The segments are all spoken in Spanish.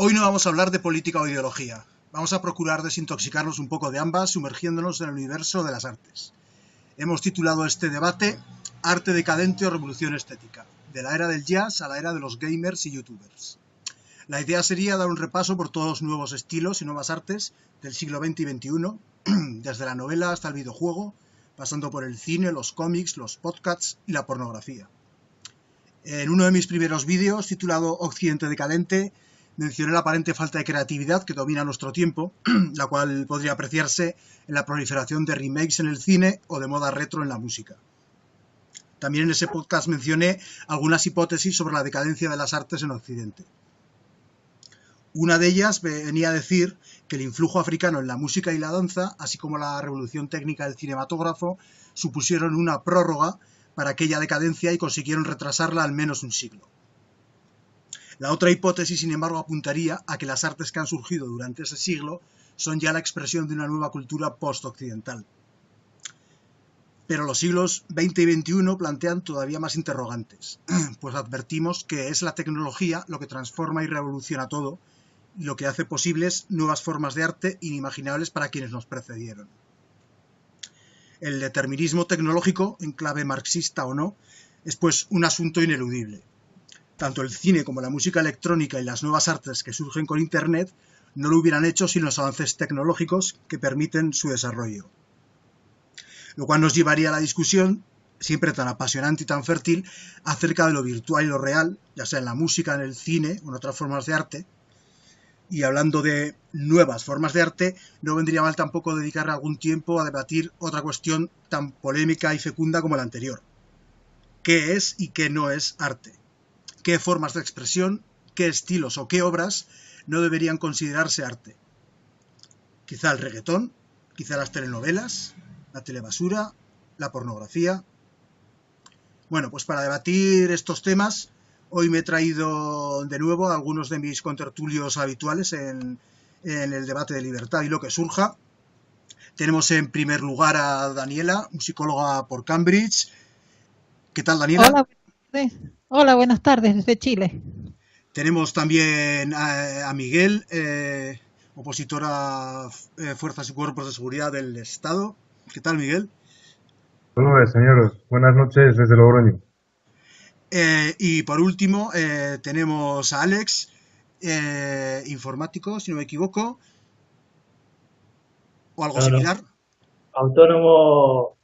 Hoy no vamos a hablar de política o ideología. Vamos a procurar desintoxicarnos un poco de ambas, sumergiéndonos en el universo de las artes. Hemos titulado este debate Arte decadente o revolución estética, de la era del jazz a la era de los gamers y youtubers. La idea sería dar un repaso por todos los nuevos estilos y nuevas artes del siglo XX y XXI, desde la novela hasta el videojuego, pasando por el cine, los cómics, los podcasts y la pornografía. En uno de mis primeros vídeos, titulado Occidente decadente, mencioné la aparente falta de creatividad que domina nuestro tiempo, la cual podría apreciarse en la proliferación de remakes en el cine o de moda retro en la música. También en ese podcast mencioné algunas hipótesis sobre la decadencia de las artes en Occidente. Una de ellas venía a decir que el influjo africano en la música y la danza, así como la revolución técnica del cinematógrafo, supusieron una prórroga para aquella decadencia y consiguieron retrasarla al menos un siglo. La otra hipótesis, sin embargo, apuntaría a que las artes que han surgido durante ese siglo son ya la expresión de una nueva cultura post-occidental. Pero los siglos XX y XXI plantean todavía más interrogantes, pues advertimos que es la tecnología lo que transforma y revoluciona todo, y lo que hace posibles nuevas formas de arte inimaginables para quienes nos precedieron. El determinismo tecnológico, en clave marxista o no, es pues un asunto ineludible. Tanto el cine como la música electrónica y las nuevas artes que surgen con Internet no lo hubieran hecho sin los avances tecnológicos que permiten su desarrollo. Lo cual nos llevaría a la discusión, siempre tan apasionante y tan fértil, acerca de lo virtual y lo real, ya sea en la música, en el cine o en otras formas de arte. Y hablando de nuevas formas de arte, no vendría mal tampoco dedicar algún tiempo a debatir otra cuestión tan polémica y fecunda como la anterior. ¿Qué es y qué no es arte? ¿Qué formas de expresión, qué estilos o qué obras no deberían considerarse arte? Quizá el reggaetón, quizá las telenovelas, la telebasura, la pornografía. Bueno, pues para debatir estos temas, hoy me he traído de nuevo a algunos de mis contertulios habituales en el debate de libertad y lo que surja. Tenemos en primer lugar a Daniela, musicóloga por Cambridge. ¿Qué tal, Daniela? Hola, buenas tardes desde Chile. Tenemos también a Miguel, opositor a Fuerzas y Cuerpos de Seguridad del Estado. ¿Qué tal, Miguel? Saludos, señores. Buenas noches desde Logroño. Y por último, tenemos a Alex, informático, si no me equivoco, o algo No, no. similar. Autónomo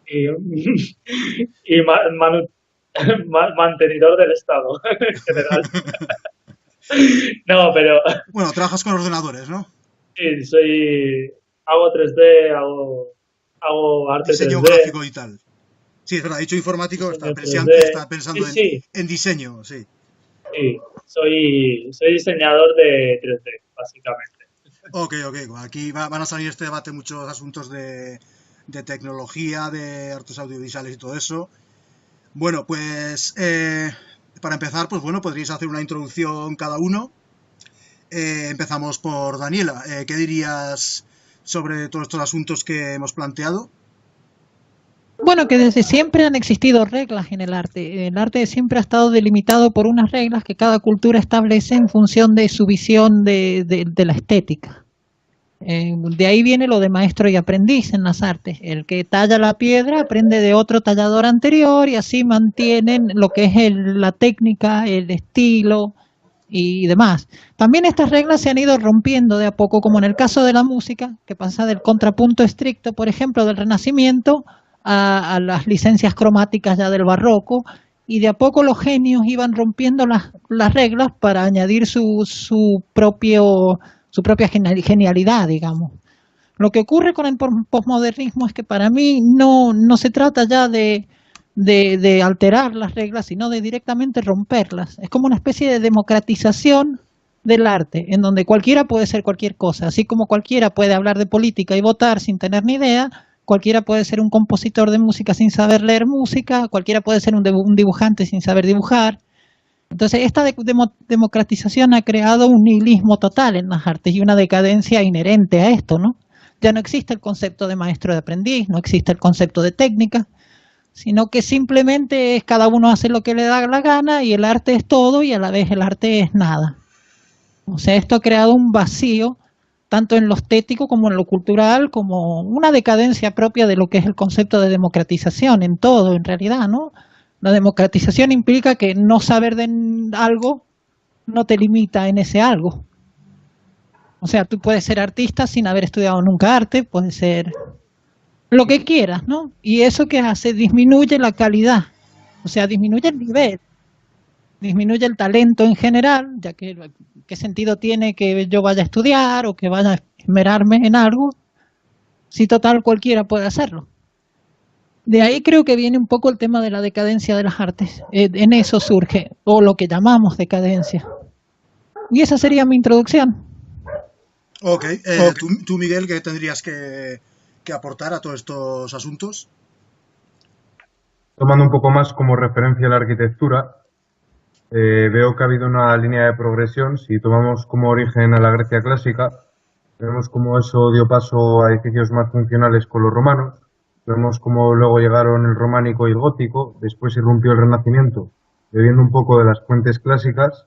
y, y mantenidor del Estado en general. No, pero Bueno, trabajas con ordenadores, ¿no? sí, hago 3D, hago arte Diseño 3D, gráfico y tal. Sí, es verdad, he dicho informático, diseño está 3D. Sí, pensando sí, en diseño, sí. sí. Soy diseñador de 3D, básicamente. Ok. Aquí van a salir este debate muchos asuntos de tecnología, de artes audiovisuales y todo eso. Bueno, pues para empezar, pues bueno, podríais hacer una introducción cada uno. Empezamos por Daniela. ¿Qué dirías sobre todos estos asuntos que hemos planteado? Bueno, que desde siempre han existido reglas en el arte. El arte siempre ha estado delimitado por unas reglas que cada cultura establece en función de su visión de la estética. De ahí viene lo de maestro y aprendiz en las artes. El que talla la piedra aprende de otro tallador anterior y así mantienen lo que es la técnica, el estilo y demás. También estas reglas se han ido rompiendo de a poco, como en el caso de la música, que pasa del contrapunto estricto, por ejemplo, del Renacimiento, a las licencias cromáticas ya del Barroco, y de a poco los genios iban rompiendo las reglas para añadir su propia genialidad, digamos. Lo que ocurre con el posmodernismo es que para mí no se trata ya de alterar las reglas, sino de directamente romperlas. Es como una especie de democratización del arte, en donde cualquiera puede ser cualquier cosa, así como cualquiera puede hablar de política y votar sin tener ni idea, cualquiera puede ser un compositor de música sin saber leer música, cualquiera puede ser un dibujante sin saber dibujar. Entonces, esta democratización ha creado un nihilismo total en las artes y una decadencia inherente a esto, ¿no? Ya no existe el concepto de maestro de aprendiz, no existe el concepto de técnica, sino que simplemente es cada uno hace lo que le da la gana y el arte es todo y a la vez el arte es nada. O sea, esto ha creado un vacío tanto en lo estético como en lo cultural, como una decadencia propia de lo que es el concepto de democratización en todo, en realidad, ¿no? La democratización implica que no saber de algo no te limita en ese algo. O sea, tú puedes ser artista sin haber estudiado nunca arte, puedes ser lo que quieras, ¿no? Y eso que hace disminuye la calidad, o sea, disminuye el nivel, disminuye el talento en general, ya que qué sentido tiene que yo vaya a estudiar o que vaya a esmerarme en algo, si total cualquiera puede hacerlo. De ahí creo que viene un poco el tema de la decadencia de las artes. En eso surge, o lo que llamamos decadencia. Y esa sería mi introducción. Ok, ¿tú, Miguel, qué tendrías que aportar a todos estos asuntos? Tomando un poco más como referencia la arquitectura, veo que ha habido una línea de progresión. Si tomamos como origen a la Grecia clásica, vemos cómo eso dio paso a edificios más funcionales con los romanos. Vemos cómo luego llegaron el románico y el gótico. Después irrumpió el Renacimiento, bebiendo un poco de las fuentes clásicas.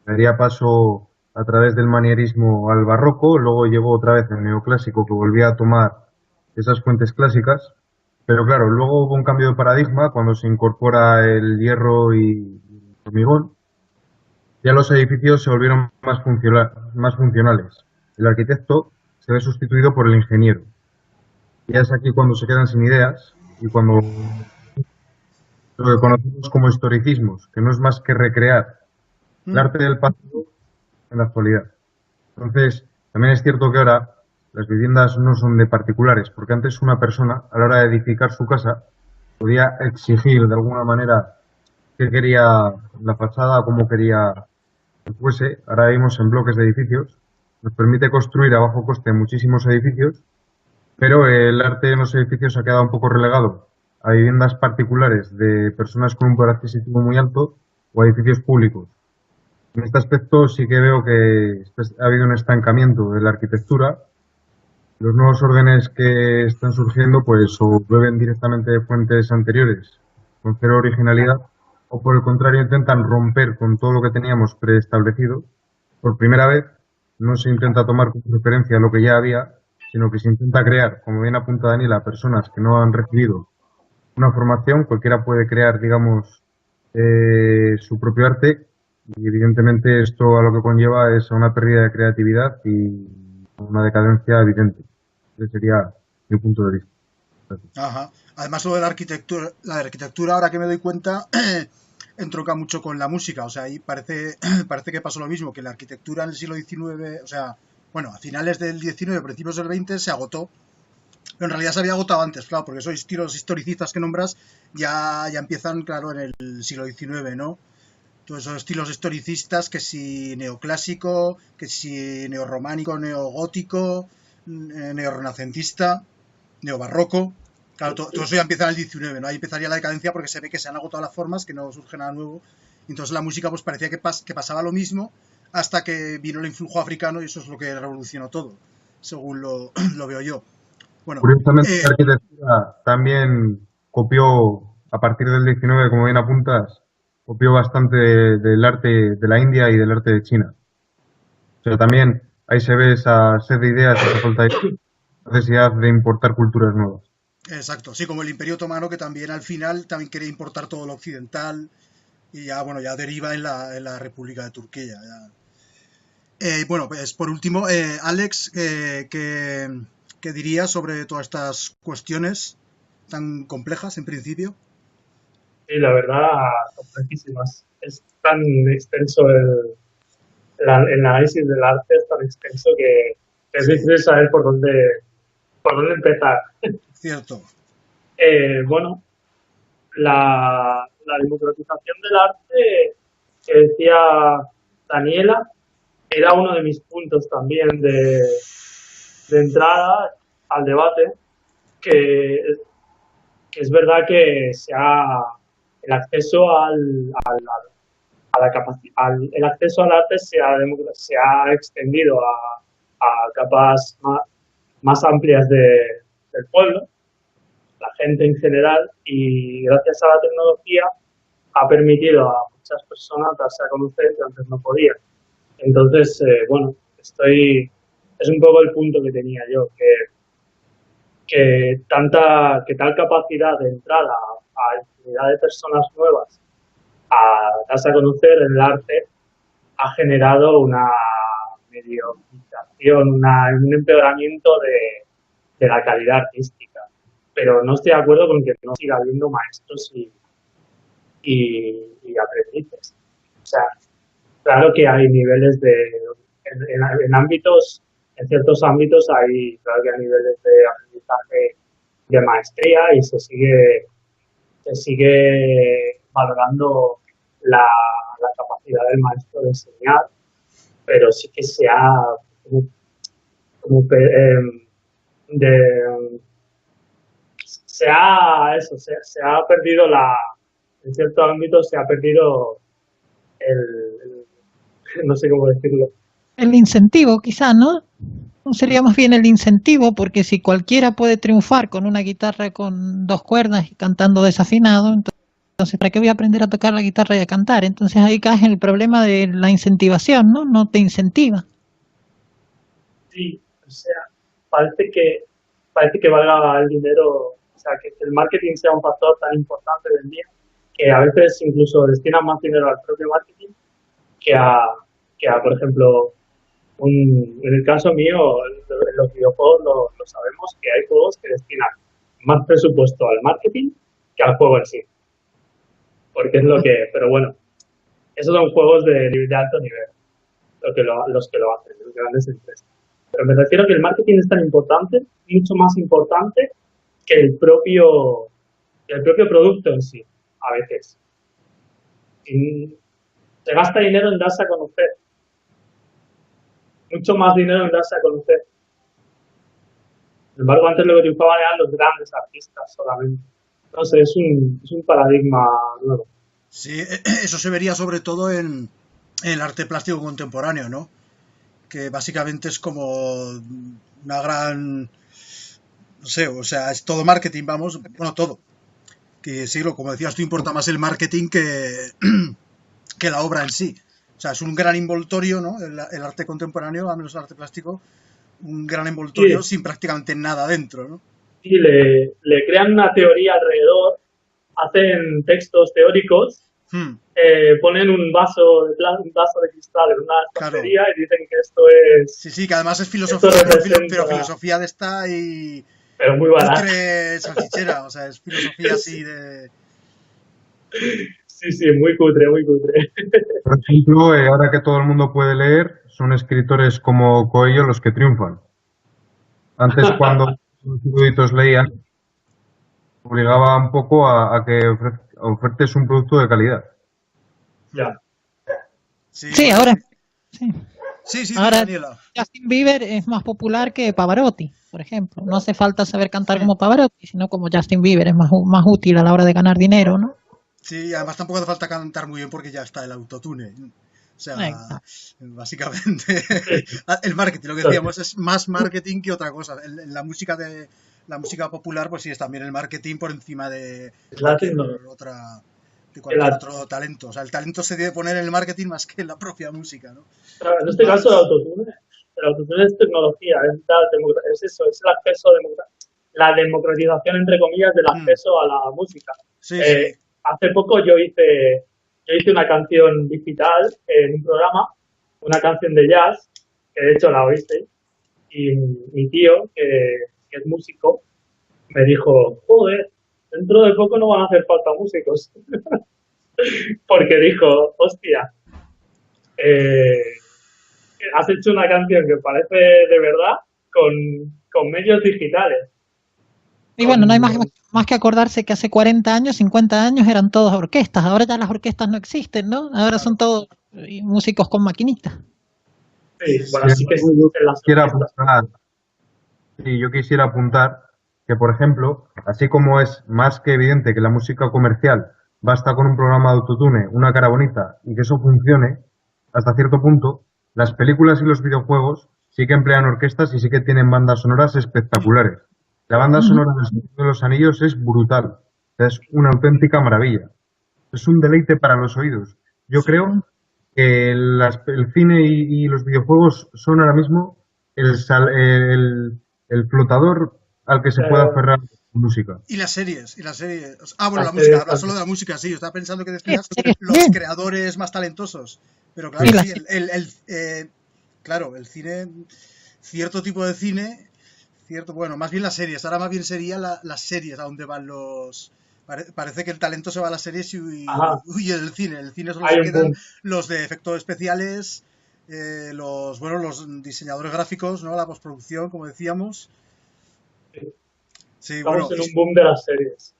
Daría paso a través del manierismo al barroco. Luego llegó otra vez el neoclásico, que volvía a tomar esas fuentes clásicas. Pero claro, luego hubo un cambio de paradigma cuando se incorpora el hierro y el hormigón. Ya los edificios se volvieron más funcionales. El arquitecto se ve sustituido por el ingeniero. Y es aquí cuando se quedan sin ideas y cuando lo que conocemos como historicismos, que no es más que recrear el arte del pasado en la actualidad. Entonces, también es cierto que ahora las viviendas no son de particulares, porque antes una persona, a la hora de edificar su casa, podía exigir de alguna manera qué quería la fachada, cómo quería que fuese. Ahora vivimos en bloques de edificios, nos permite construir a bajo coste muchísimos edificios, pero el arte en los edificios ha quedado un poco relegado a viviendas particulares de personas con un poder adquisitivo muy alto o a edificios públicos. En este aspecto sí que veo que ha habido un estancamiento de la arquitectura. Los nuevos órdenes que están surgiendo pues o beben directamente de fuentes anteriores con cero originalidad o por el contrario intentan romper con todo lo que teníamos preestablecido. Por primera vez no se intenta tomar como referencia lo que ya había, sino que se intenta crear, como bien apunta Daniela, personas que no han recibido una formación. Cualquiera puede crear, digamos, su propio arte y evidentemente esto a lo que conlleva es a una pérdida de creatividad y a una decadencia evidente. Ese sería mi punto de vista. Gracias. Ajá. Además, lo de la arquitectura, ahora que me doy cuenta, entronca mucho con la música. O sea, ahí parece, parece que pasó lo mismo, que la arquitectura en el siglo XIX, o sea, bueno, a finales del XIX, principios del XX, se agotó. Pero en realidad se había agotado antes, claro, porque esos estilos historicistas que nombras ya empiezan, claro, en el siglo XIX, ¿no? Todos esos estilos historicistas, que si neoclásico, que si neorrománico, neogótico, neorrenacentista, neobarroco. Claro, todo eso ya empieza en el 19, ¿no? Ahí empezaría la decadencia porque se ve que se han agotado las formas, que no surge nada nuevo. Entonces la música pues parecía que pasaba lo mismo hasta que vino el influjo africano y eso es lo que revolucionó todo, según lo veo yo. Bueno, Curiosamente, la arquitectura también copió, a partir del 19, como bien apuntas, copió bastante del arte de la India y del arte de China. O sea, también ahí se ve esa sed de ideas, esa falta de necesidad de importar culturas nuevas. exacto, sí, como el Imperio Otomano que también al final también quería importar todo lo occidental y ya, bueno, ya deriva en la República de Turquía. Ya. Bueno, pues por último, Alex, ¿qué dirías sobre todas estas cuestiones tan complejas en principio? Sí, la verdad, complejísimas. Es tan extenso el análisis del arte, es tan extenso que es Sí, difícil saber por dónde empezar. cierto. Bueno, la democratización del arte que decía Daniela era uno de mis puntos también de entrada al debate, que, que es verdad que el acceso a la el acceso al arte se ha extendido a capas más amplias del pueblo, la gente en general, y gracias a la tecnología ha permitido a muchas personas darse a conocer que antes no podían. Entonces, bueno, es un poco el punto que tenía yo, que tal capacidad de entrada a infinidad de personas nuevas a darse a conocer el arte ha generado una mediocrización, un empeoramiento de la calidad artística. Pero no estoy de acuerdo con que no siga habiendo maestros y aprendices. O sea, claro que hay niveles en ciertos ámbitos claro que hay niveles de aprendizaje de maestría y se sigue valorando la capacidad del maestro de enseñar, pero sí que como de, se ha perdido en cierto ámbito se ha perdido no sé cómo decirlo. El incentivo, quizá, ¿no? Sería más bien el incentivo, porque si cualquiera puede triunfar con una guitarra con 2 cuerdas y cantando desafinado, entonces ¿para qué voy a aprender a tocar la guitarra y a cantar? Entonces ahí caes en el problema de la incentivación, ¿no? No te incentiva. Sí, o sea, parece que valga el dinero, o sea, que el marketing sea un factor tan importante hoy en día, que a veces incluso destinan más dinero al propio marketing que por ejemplo, en el caso mío, en los videojuegos lo sabemos, que hay juegos que destinan más presupuesto al marketing que al juego en sí. Porque es pero bueno, esos son juegos de alto nivel, los que lo hacen, los grandes empresas. Pero me refiero a que el marketing es tan importante, mucho más importante que el propio producto en sí, a veces. Y se gasta dinero en darse a conocer, mucho más dinero en darse a conocer. Sin embargo, antes lo que triunfaban eran los grandes artistas solamente. Entonces es un paradigma nuevo. Sí, eso se vería sobre todo en el arte plástico contemporáneo, ¿no? Que básicamente es como una gran, no sé, o sea, es todo marketing, vamos, bueno, todo. Que sí, como decías tú, importa más el marketing que la obra en sí. O sea, es un gran envoltorio, ¿no? El arte contemporáneo, al menos el arte plástico, un gran envoltorio Sí, sin prácticamente nada dentro, ¿no? y le crean una teoría alrededor, hacen textos teóricos, ponen un vaso de cristal en una Claro. estantería y dicen que Sí, sí, que además es esto filosofía, pero representa, filosofía de esta y pero muy barato. cutre salchichera, o sea, es filosofía así de... Sí, sí, muy cutre, muy cutre. Por ejemplo, ahora que todo el mundo puede leer, son escritores como Coelho los que triunfan. Antes, cuando los eruditos leían, obligaba un poco a que ofertes un producto de calidad. Ya. Sí, Sí, bueno, ahora, sí. sí, sí, Ahora Daniela. Justin Bieber es más popular que Pavarotti, por ejemplo. No hace falta saber cantar como Pavarotti, sino como Justin Bieber es más útil a la hora de ganar dinero, ¿no? Sí, además tampoco hace falta cantar muy bien porque ya está el autotune. O sea, Exacto. básicamente Sí, el marketing, lo que decíamos, es más marketing que otra cosa. La música popular, pues sí, es también el marketing por encima de es la cualquier tecnología. otra, de cualquier otro talento. O sea, el talento se debe poner en el marketing más que en la propia música, ¿no? Claro, en Es este caso más. el autotune es tecnología, es eso, es el acceso, la democratización, entre comillas, del Mm, acceso a la música. sí, sí. Hace poco yo hice una canción digital en un programa, una canción de jazz, que de hecho la oíste, y mi tío, que es músico, me dijo, joder, dentro de poco no van a hacer falta músicos, porque dijo, hostia, eh, has hecho una canción que parece de verdad con medios digitales. Y bueno, no hay Con, más que acordarse que hace 40 años, 50 años eran todas orquestas. Ahora ya las orquestas no existen, ¿no? Ahora son Claro. todos músicos con maquinitas. sí, bueno, Sin sí que embargo, existen las orquestas. yo quisiera apuntar que, por ejemplo, así como es más que evidente que la música comercial basta con un programa de autotune, una cara bonita y que eso funcione, hasta cierto punto, las películas y los videojuegos sí que emplean orquestas y sí que tienen bandas sonoras espectaculares. La banda Ujú. sonora de Señor de los Anillos es brutal, es una auténtica maravilla, es un deleite para los oídos. Yo Sí, creo el cine y los videojuegos son ahora mismo el flotador al que se puede aferrar la música. Y las series, y las series. Ah, bueno, Las la música, series habla solo de también. la música, sí. Yo estaba pensando que Sí, decías series los también. creadores más talentosos. Pero Y claro, las sí, claro, el cine, cierto tipo de cine, cierto, bueno, más bien las series. Ahora más bien serían las series a donde van los. Parece que el talento se va a las series y Ajá, huye del cine. El cine solo hay se un quedan boom. los de efectos especiales, los diseñadores gráficos, ¿no? La postproducción, como decíamos. Sí, Estamos bueno, en un boom de las series.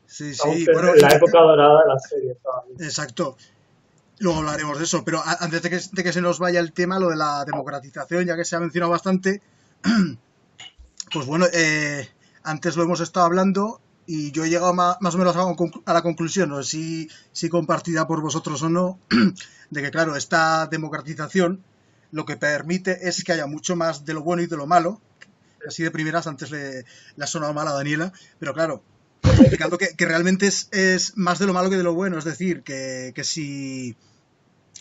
sí, Estamos sí, bueno, en la época dorada de las series todavía. exacto. Luego hablaremos de eso, pero antes de que se nos vaya el tema, lo de la democratización, ya que se ha mencionado bastante, pues bueno, antes lo hemos estado hablando y yo he llegado más o menos a la conclusión, no sé si compartida por vosotros o no, de que claro, esta democratización lo que permite es que haya mucho más de lo bueno y de lo malo. Así de primeras, antes le ha sonado mal a Daniela, pero claro, explicando que realmente es más de lo malo que de lo bueno, es decir, que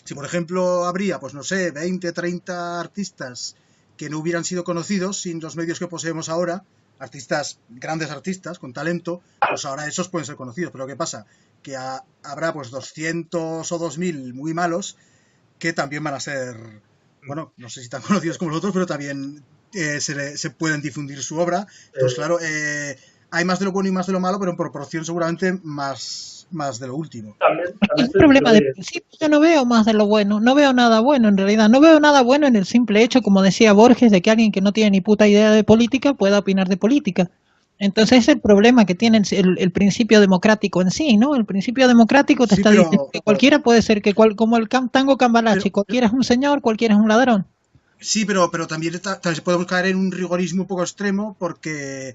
si por ejemplo habría, pues no sé, 20, 30 artistas que no hubieran sido conocidos sin los medios que poseemos ahora, artistas, grandes artistas con talento, pues ahora esos pueden ser conocidos. Pero ¿qué pasa? Que habrá pues 200 o 2000 muy malos que también van a ser, bueno, no sé si tan conocidos como los otros, pero también se pueden difundir su obra. Entonces, Eh, claro, hay más de lo bueno y más de lo malo, pero en proporción seguramente más de lo último. Es también un se problema de influye. principio. Yo no veo más de lo bueno, no veo nada bueno en realidad. No veo nada bueno en el simple hecho, como decía Borges, de que alguien que no tiene ni puta idea de política pueda opinar de política. Entonces es el problema que tiene el principio democrático en sí, ¿no? El principio democrático te Sí, está diciendo que cualquiera puede ser, como el tango cambalache, pero cualquiera es un señor, cualquiera es un ladrón. sí, pero también podemos caer en un rigorismo un poco extremo porque,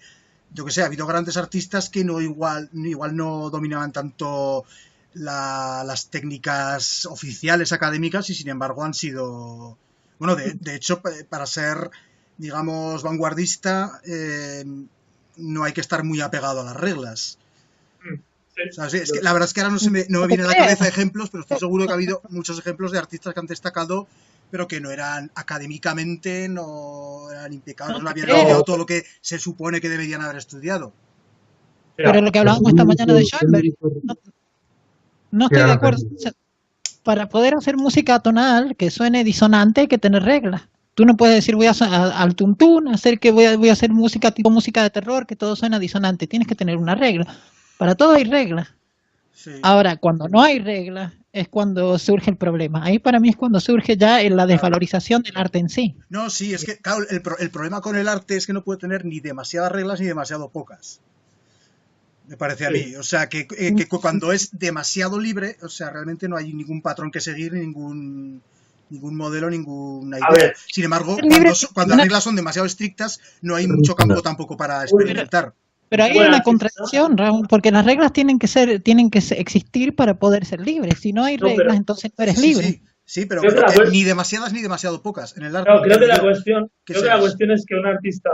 yo que sé, ha habido grandes artistas que igual no dominaban tanto las técnicas oficiales académicas y sin embargo han sido, bueno, de hecho, para ser, digamos, vanguardista, no hay que estar muy apegado a las reglas. Sí, O sea, sí, es yo- que la verdad es que ahora no me No te viene a la cabeza creas. ejemplos, pero estoy seguro que ha habido muchos ejemplos de artistas que han destacado, pero que no eran académicamente, no eran impecables, No no te habían creas. estudiado todo lo que se supone que deberían haber estudiado. Pero mira, lo que El hablábamos esta mañana de mérito, el Schoenberg, mérito, no, no sí, estoy de adelante. acuerdo. O sea, para poder hacer música tonal que suene disonante hay que tener reglas. Tú no puedes decir voy al tuntún, hacer que voy a hacer música tipo música de terror, que todo suena disonante. Tienes que tener una regla. Para todo hay reglas. Sí. Ahora, cuando no hay reglas, es cuando surge el problema. Ahí para mí es cuando surge ya la claro, desvalorización del arte en sí. No, sí, es que, claro, el problema con el arte es que no puede tener ni demasiadas reglas ni demasiado pocas. Me parece a sí. mí. O sea, que cuando es demasiado libre, o sea, realmente no hay ningún patrón que seguir, ningún modelo, ninguna A idea. ver, Sin embargo, Ser libre, cuando las reglas son demasiado estrictas, no hay mucho campo tampoco para un, pero, experimentar. pero un ahí hay buen una artista, contradicción, Raúl, porque las reglas existir para poder ser libres. Si no hay no, pero reglas, entonces no Sí, eres sí, libre. sí. Sí, pero creo que ni demasiadas ni demasiado pocas en el arte, no, creo que creo la yo cuestión, que creo es que la eso. cuestión es que un artista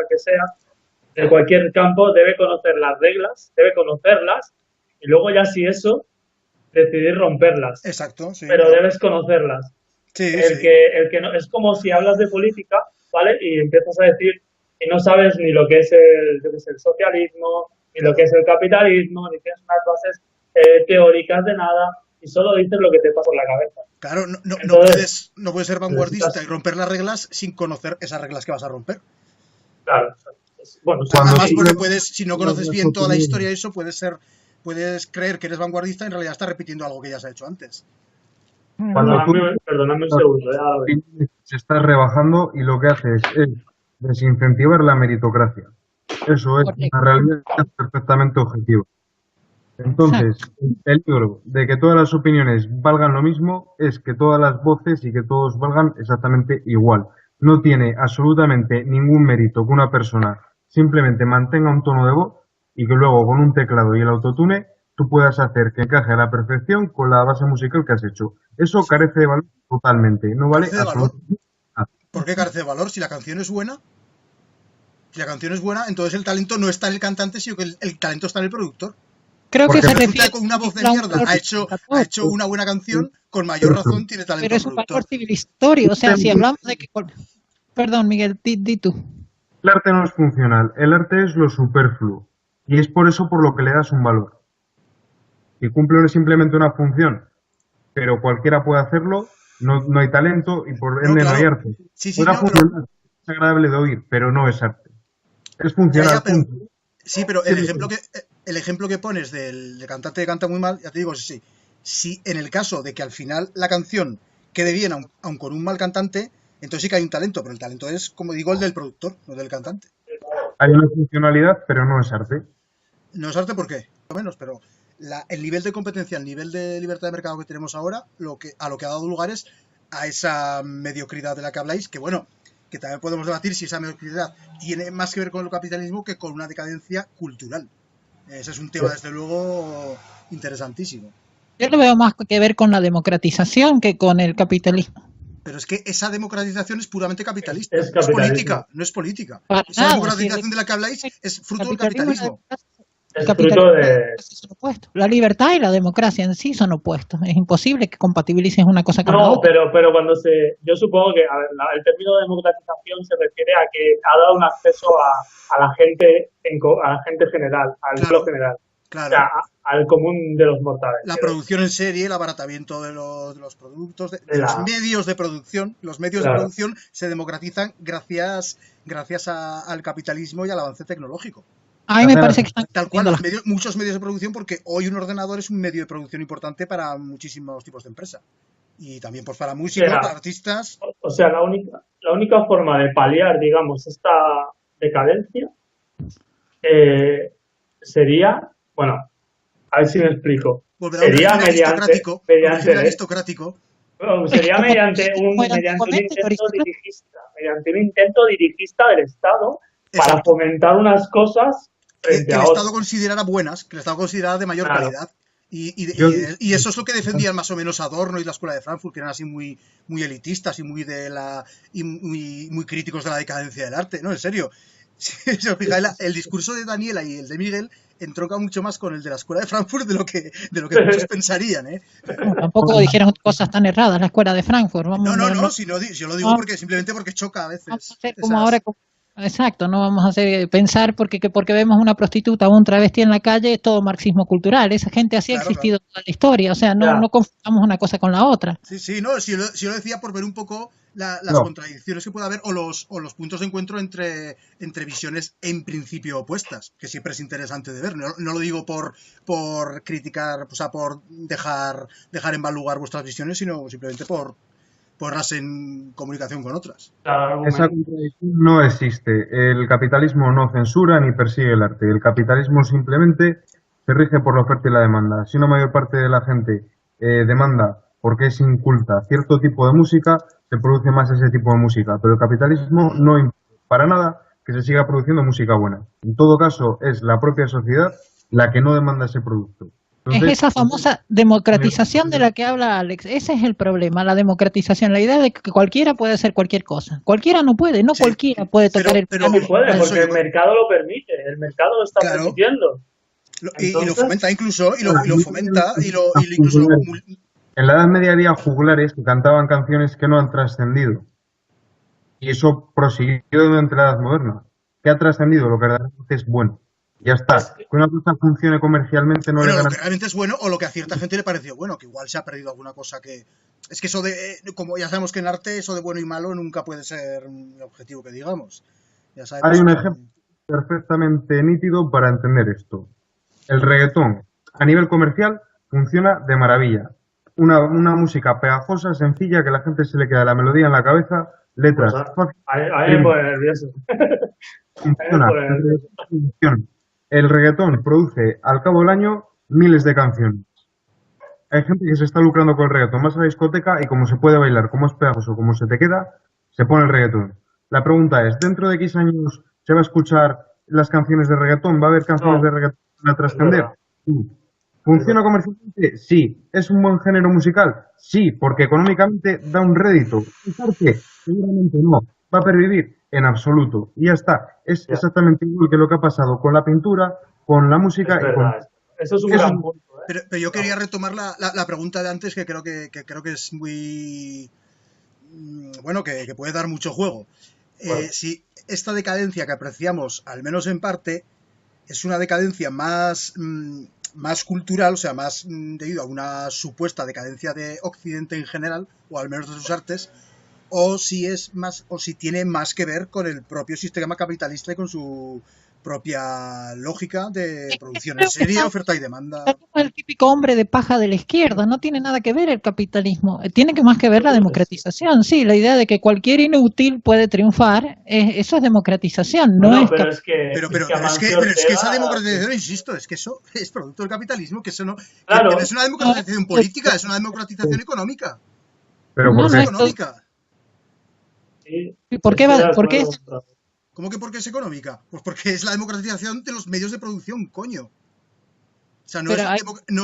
que sea de cualquier campo, debe conocer las reglas, debe conocerlas, y luego ya si eso, decidir romperlas. Exacto, sí. Pero debes conocerlas. Sí, sí. El que no, es como si hablas de política, ¿vale? Y empiezas a decir y no sabes ni lo que es yo qué sé, el socialismo, ni lo que Claro. es el capitalismo, ni tienes unas bases teóricas de nada, y solo dices lo que te pasa por la cabeza. Claro, Entonces, no puedes ser vanguardista y necesitas, romper las reglas sin conocer esas reglas que vas a romper. claro, bueno, sí, Cuando Además, tú porque le si no das conoces las bien toda la opiniones, historia de eso, puedes creer que eres vanguardista y en realidad estás repitiendo algo que ya se ha hecho antes. cuando tú perdóname un das segundo, ya las lo ves. opiniones, se está rebajando y lo que haces es desincentivar la meritocracia. Eso es una Correcto. realidad perfectamente objetiva. Exacto. Entonces, el peligro de que todas las opiniones valgan lo mismo es que todas las voces y que todos valgan exactamente igual. No tiene absolutamente ningún mérito que una persona simplemente mantenga un tono de voz y que luego con un teclado y el autotune tú puedas hacer que encaje a la perfección con la base musical que has hecho. Eso Sí, carece de valor totalmente, no vale carece de valor. absolutamente nada. ¿Por qué carece de valor? Si la canción es buena, entonces el talento no está en el cantante, sino que el talento está en el productor. Creo que Porque se Resulta refiere que con una voz de a un mierda valor ha hecho civilizatorio, una buena canción, con mayor razón tiene talento pero el es un valor productor. civilizatorio. O sea, si hablamos de que... Perdón, Miguel, di tú. El arte no es funcional, el arte es lo superfluo. Y es por eso por lo que le das un valor. Y cumple simplemente una función, pero cualquiera puede hacerlo, no hay talento y por No, ende no hay claro. arte. Sí, Podrá no, pero funcionar, es agradable de oír, pero no es arte. Es ya, funcional, pero punto. sí, pero Sí, el ejemplo que pones del cantante que canta muy mal, ya te digo, sí. Si en el caso de que al final la canción quede bien, aun con un mal cantante, entonces sí que hay un talento, pero el talento es, como digo, el del productor, no del cantante. hay una funcionalidad, pero no es arte. No es arte, ¿por qué? Lo menos, pero el nivel de competencia, el nivel de libertad de mercado que tenemos ahora, a lo que ha dado lugar es a esa mediocridad de la que habláis, que bueno, que también podemos debatir si esa mediocridad tiene más que ver con el capitalismo que con una decadencia cultural. Ese es un tema, desde luego, interesantísimo. Yo lo veo más que ver con la democratización que con el capitalismo. Pero es que esa democratización es puramente capitalista, Es no es capitalismo. política, no es política. Para Esa nada, democratización de la que habláis es fruto del capitalismo. El Es capitalismo fruto y la de... democracia son opuestos. La libertad y la democracia en sí son opuestos. Es imposible que compatibilices una cosa con la No, otra. pero cuando yo supongo que a ver, el término de democratización se refiere a que ha dado un acceso a la gente, a la gente general, al pueblo Claro, general, o claro. sea, al común de los mortales. La producción en serie, el abaratamiento de los productos, de los La, medios de producción. Los medios de claro. producción se democratizan gracias al capitalismo y al avance tecnológico. A mí me parece que están Tal cual, confundiendo muchos medios de producción, porque hoy un ordenador es un medio de producción importante para muchísimos tipos de empresa. Y también pues para músicos, Era, para artistas. o sea, la única forma de paliar, digamos, esta decadencia sería, bueno, a ver si me explico. Volverá a un Sería régimen aristocrático. sería mediante un como era antiguamente el intento aristocracia. dirigista del Estado para Exacto. fomentar unas cosas Que frente el a Estado otras. considerara buenas, que el Estado considerara de mayor Claro. calidad. Yo- Y eso es lo que defendían más o menos Adorno y la Escuela de Frankfurt, que eran así muy, muy elitistas y muy críticos de la decadencia del arte. No, en serio. Si os fijáis, el discurso de Daniela y el de Miguel entronca mucho más con el de la Escuela de Frankfurt de lo que muchos pensarían, ¿eh? No, tampoco dijeron cosas tan erradas la escuela de Frankfurt. No, si yo lo digo simplemente porque choca a Vamos a veces. hacer como ahora. Exacto, no vamos a hacer pensar porque vemos una prostituta o un travesti en la calle, es todo marxismo cultural. Esa gente así ha Claro, existido toda la historia. O sea, no confundamos una cosa con la otra. Sí, no, si yo lo decía por ver un poco las contradicciones que puede haber o los puntos de encuentro entre visiones en principio opuestas, que siempre es interesante de ver. No lo digo por criticar, o sea, por dejar en mal lugar vuestras visiones, sino simplemente por ponerlas en comunicación con otras. Esa contradicción no existe. El capitalismo no censura ni persigue el arte. El capitalismo simplemente se rige por la oferta y la demanda. Si una mayor parte de la gente demanda porque es inculta cierto tipo de música, se produce más ese tipo de música. Pero el capitalismo no impide para nada que se siga produciendo música buena. En todo caso, es la propia sociedad la que no demanda ese producto. Entonces, es esa famosa democratización de la que habla Alex. Ese es el problema, la democratización, la idea de que cualquiera puede hacer cualquier cosa. Cualquiera no puede, no cualquiera puede tocar el piano. Sí puede, porque el mercado lo permite, el mercado lo está permitiendo. Y lo fomenta incluso, y lo fomenta, y incluso... En la Edad Media había juglares que cantaban canciones que no han trascendido. Y eso prosiguió durante la Edad Moderna. ¿Qué ha trascendido? Lo que realmente es bueno. Ya está. Que una cosa funcione comercialmente no le gana. Lo que realmente es bueno o lo que a cierta gente le pareció bueno, que igual se ha perdido alguna cosa que... Es que eso de... Como ya sabemos que en arte eso de bueno y malo nunca puede ser un objetivo que digamos. Ya sabemos. Hay un ejemplo perfectamente nítido para entender esto. El reggaetón, a nivel comercial, funciona de maravilla. Una música pegajosa, sencilla, que la gente se le queda la melodía en la cabeza, letras. Pues a mí me pone nervioso. Funciona. El reggaetón produce al cabo del año miles de canciones. Hay gente que se está lucrando con el reggaetón. Vas a la discoteca y como se puede bailar, como es pegajoso, como se te queda, se pone el reggaetón. La pregunta es, ¿dentro de X años se va a escuchar las canciones de reggaetón? ¿Va a haber canciones de reggaetón que van a trascender? Sí. ¿Funciona comercialmente? Sí. ¿Es un buen género musical? Sí, porque económicamente da un rédito. ¿Por qué? Seguramente no. ¿Va a pervivir? En absoluto. Y ya está. Es exactamente igual que lo que ha pasado con la pintura, con la música y con... Eso es un gran punto. Pero yo quería retomar la pregunta de antes, que creo que es muy... Bueno, que puede dar mucho juego. Bueno. Si esta decadencia que apreciamos, al menos en parte, es una decadencia más cultural, o sea, más debido a una supuesta decadencia de Occidente en general, o al menos de sus artes, o si tiene más que ver con el propio sistema capitalista y con su propia lógica de producción en serie, oferta y demanda. El típico hombre de paja de la izquierda, no tiene nada que ver el capitalismo, tiene que más que ver la democratización, sí, la idea de que cualquier inútil puede triunfar, eso es democratización, no es pero es que esa democratización, insisto, es que eso es producto del capitalismo, que eso no, claro, que no es una democratización política, es una democratización económica. Pero ¿por qué? Económica. Sí, ¿Por qué es? ¿Cómo que por qué es económica? Pues porque es la democratización de los medios de producción, coño. O sea, no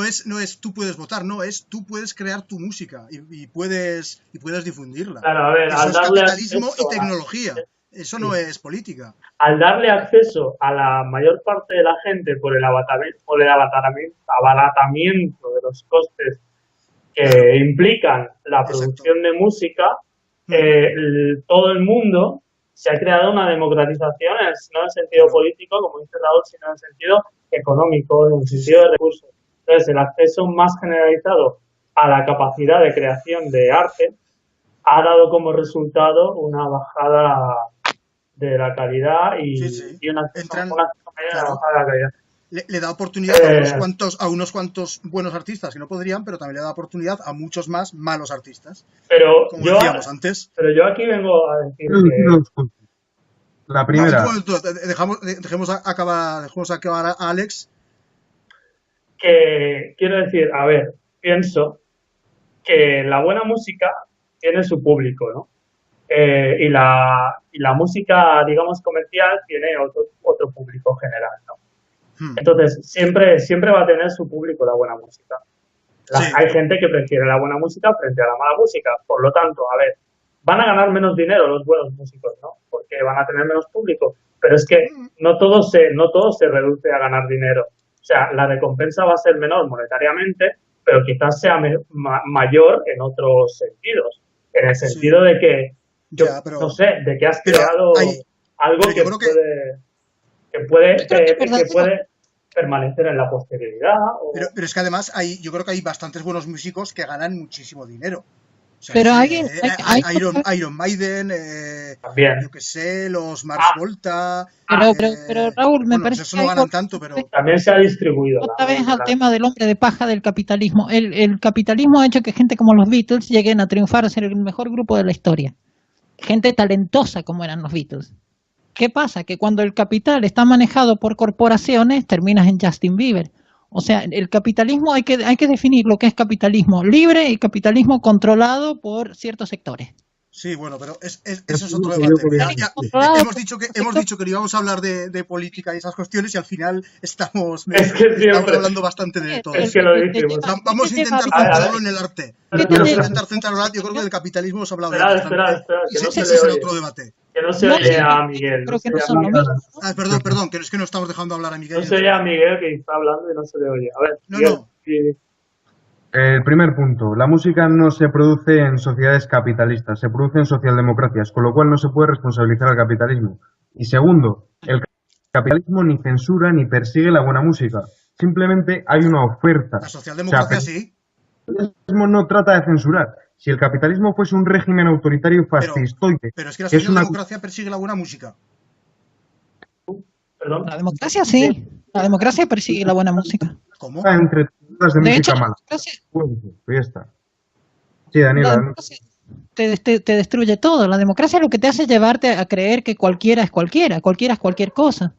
es tú puedes votar, no, es tú puedes crear tu música y puedes difundirla. Claro, a ver, eso es capitalismo y tecnología. Eso no es política. Al darle acceso a la mayor parte de la gente por el abaratamiento de los costes que implican la producción de música, todo el mundo se ha creado una democratización, no en el sentido político, como dice Raúl, sino en el sentido económico, en el sentido de recursos. Entonces, el acceso más generalizado a la capacidad de creación de arte ha dado como resultado una bajada de la calidad y un acceso mayor a la bajada de la calidad. Le da oportunidad a unos cuantos buenos artistas que no podrían, pero también le da oportunidad a muchos más malos artistas. Pero como decíamos antes. Pero yo aquí vengo a decir que... La primera. Dejemos acabar a Alex. Que quiero decir, a ver, pienso que la buena música tiene su público, ¿no? Y la música, digamos, comercial tiene otro público general, ¿no? Entonces, siempre va a tener su público la buena música. Hay gente que prefiere la buena música frente a la mala música. Por lo tanto, a ver, van a ganar menos dinero los buenos músicos, ¿no? Porque van a tener menos público. Pero es que no todo se reduce a ganar dinero. O sea, la recompensa va a ser menor monetariamente, pero quizás sea mayor en otros sentidos. En el sentido de que, no sé, de que has creado algo que puede permanecer en la posterioridad. Pero es que además yo creo que hay bastantes buenos músicos que ganan muchísimo dinero. O sea, pero Iron Maiden, yo que sé, los Mars Volta. Pero Raúl, me parece eso no ganan tanto, pero también se ha distribuido. Otra vez al tema del hombre de paja del capitalismo. El capitalismo ha hecho que gente como los Beatles lleguen a triunfar, a ser el mejor grupo de la historia. Gente talentosa como eran los Beatles. ¿Qué pasa? Que cuando el capital está manejado por corporaciones, terminas en Justin Bieber. O sea, el capitalismo hay que definir lo que es capitalismo libre y capitalismo controlado por ciertos sectores. Sí, bueno, pero eso es otro debate. Hemos dicho que no íbamos a hablar de política y esas cuestiones y al final estamos hablando bastante de todo. Es que lo dijimos. Vamos a intentar centrarlo en el arte. Yo creo que del capitalismo hemos hablado Espera, que no ese será otro debate. Que no se oye a Miguel. Perdón, que es que no estamos dejando hablar a Miguel. No se oye a Miguel que está hablando y no se le oye. A ver, Miguel, El primer punto, la música no se produce en sociedades capitalistas, se produce en socialdemocracias, con lo cual no se puede responsabilizar al capitalismo. Y segundo, el capitalismo ni censura ni persigue la buena música, simplemente hay una oferta. La socialdemocracia sí. El capitalismo no trata de censurar. Si el capitalismo fuese un régimen autoritario fascistoide... Pero es que la socialdemocracia persigue la buena música. ¿Perdón? La democracia sí. La democracia persigue la buena música. ¿Cómo? Entre todas de música mala. Ya está. Sí, Daniela. Te destruye todo. La democracia lo que te hace es llevarte a creer que cualquiera es cualquiera es cualquier cosa.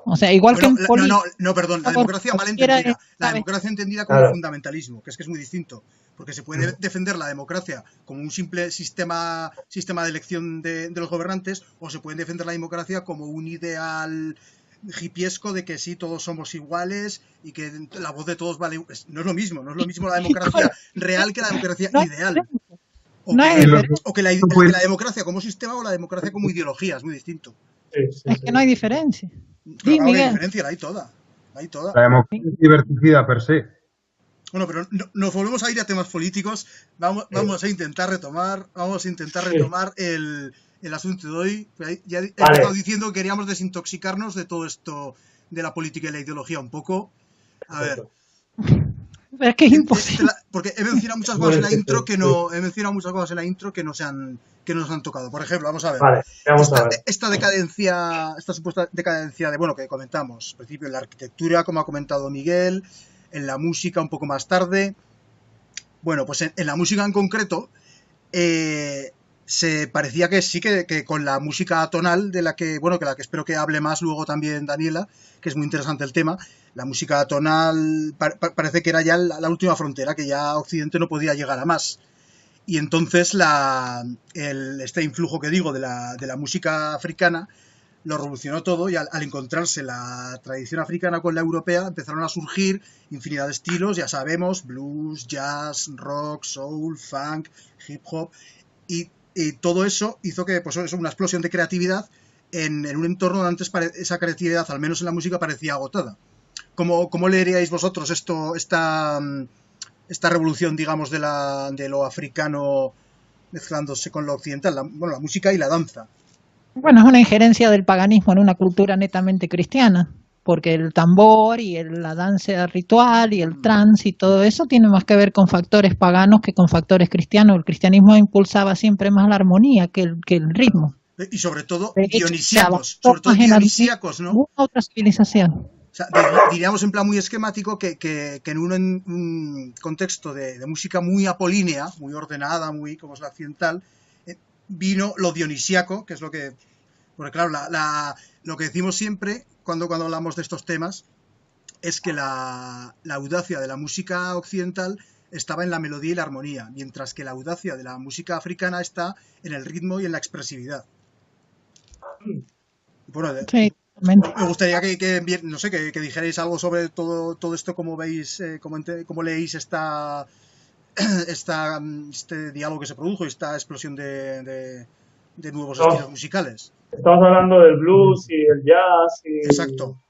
O sea, igual que en perdón, la democracia mal entendida. La democracia entendida como fundamentalismo, que es muy distinto. Porque se puede defender la democracia como un simple sistema de elección de los gobernantes, o se puede defender la democracia como un ideal hipiesco de que sí, todos somos iguales y que la voz de todos vale. No es lo mismo la democracia real que la democracia ideal. O que la democracia como sistema o la democracia como ideología, es muy distinto. Es que no hay diferencia. Claro, no hay diferencia, la hay toda. Ahí toda. La democracia es diverticida per se. Bueno, pero nos volvemos a ir a temas políticos. Vamos a intentar retomar el asunto de hoy. Ya he estado diciendo que queríamos desintoxicarnos de todo esto de la política y la ideología un poco. A ver. Es que es imposible. Porque he mencionado muchas cosas en la intro que no se han tocado. Por ejemplo, vamos a ver. Vale, vamos a ver. Esta supuesta decadencia que comentamos. Al principio en la arquitectura, como ha comentado Miguel, en la música un poco más tarde. Bueno, pues en la música en concreto, se parecía que sí, que con la música atonal, de la que espero que hable más luego también Daniela, que es muy interesante el tema. La música atonal parece que era ya la última frontera, que ya Occidente no podía llegar a más. Y entonces este influjo que digo de la música africana lo revolucionó todo, y al encontrarse la tradición africana con la europea empezaron a surgir infinidad de estilos, ya sabemos, blues, jazz, rock, soul, funk, hip hop, y todo eso hizo que pues eso, una explosión de creatividad en un entorno donde antes esa creatividad, al menos en la música, parecía agotada. ¿Cómo leeríais vosotros esta revolución, digamos, de lo africano mezclándose con lo occidental, la música y la danza? Bueno, es una injerencia del paganismo en una cultura netamente cristiana, porque el tambor y la danza ritual y el trance y todo eso tiene más que ver con factores paganos que con factores cristianos. El cristianismo impulsaba siempre más la armonía que el ritmo. Y sobre todo dionisíacos, ¿no? Otra civilización. O sea, diríamos en plan muy esquemático que en un contexto de música muy apolínea, muy ordenada, muy como es la occidental, vino lo dionisíaco, que es lo que... Porque claro, lo que decimos siempre cuando hablamos de estos temas es que la audacia de la música occidental estaba en la melodía y la armonía, mientras que la audacia de la música africana está en el ritmo y en la expresividad. Bueno, sí, me gustaría que dijerais algo sobre todo esto, cómo veis, cómo leéis este diálogo que se produjo y esta explosión de nuevos estilos musicales. Estamos hablando del blues y el jazz. Exacto.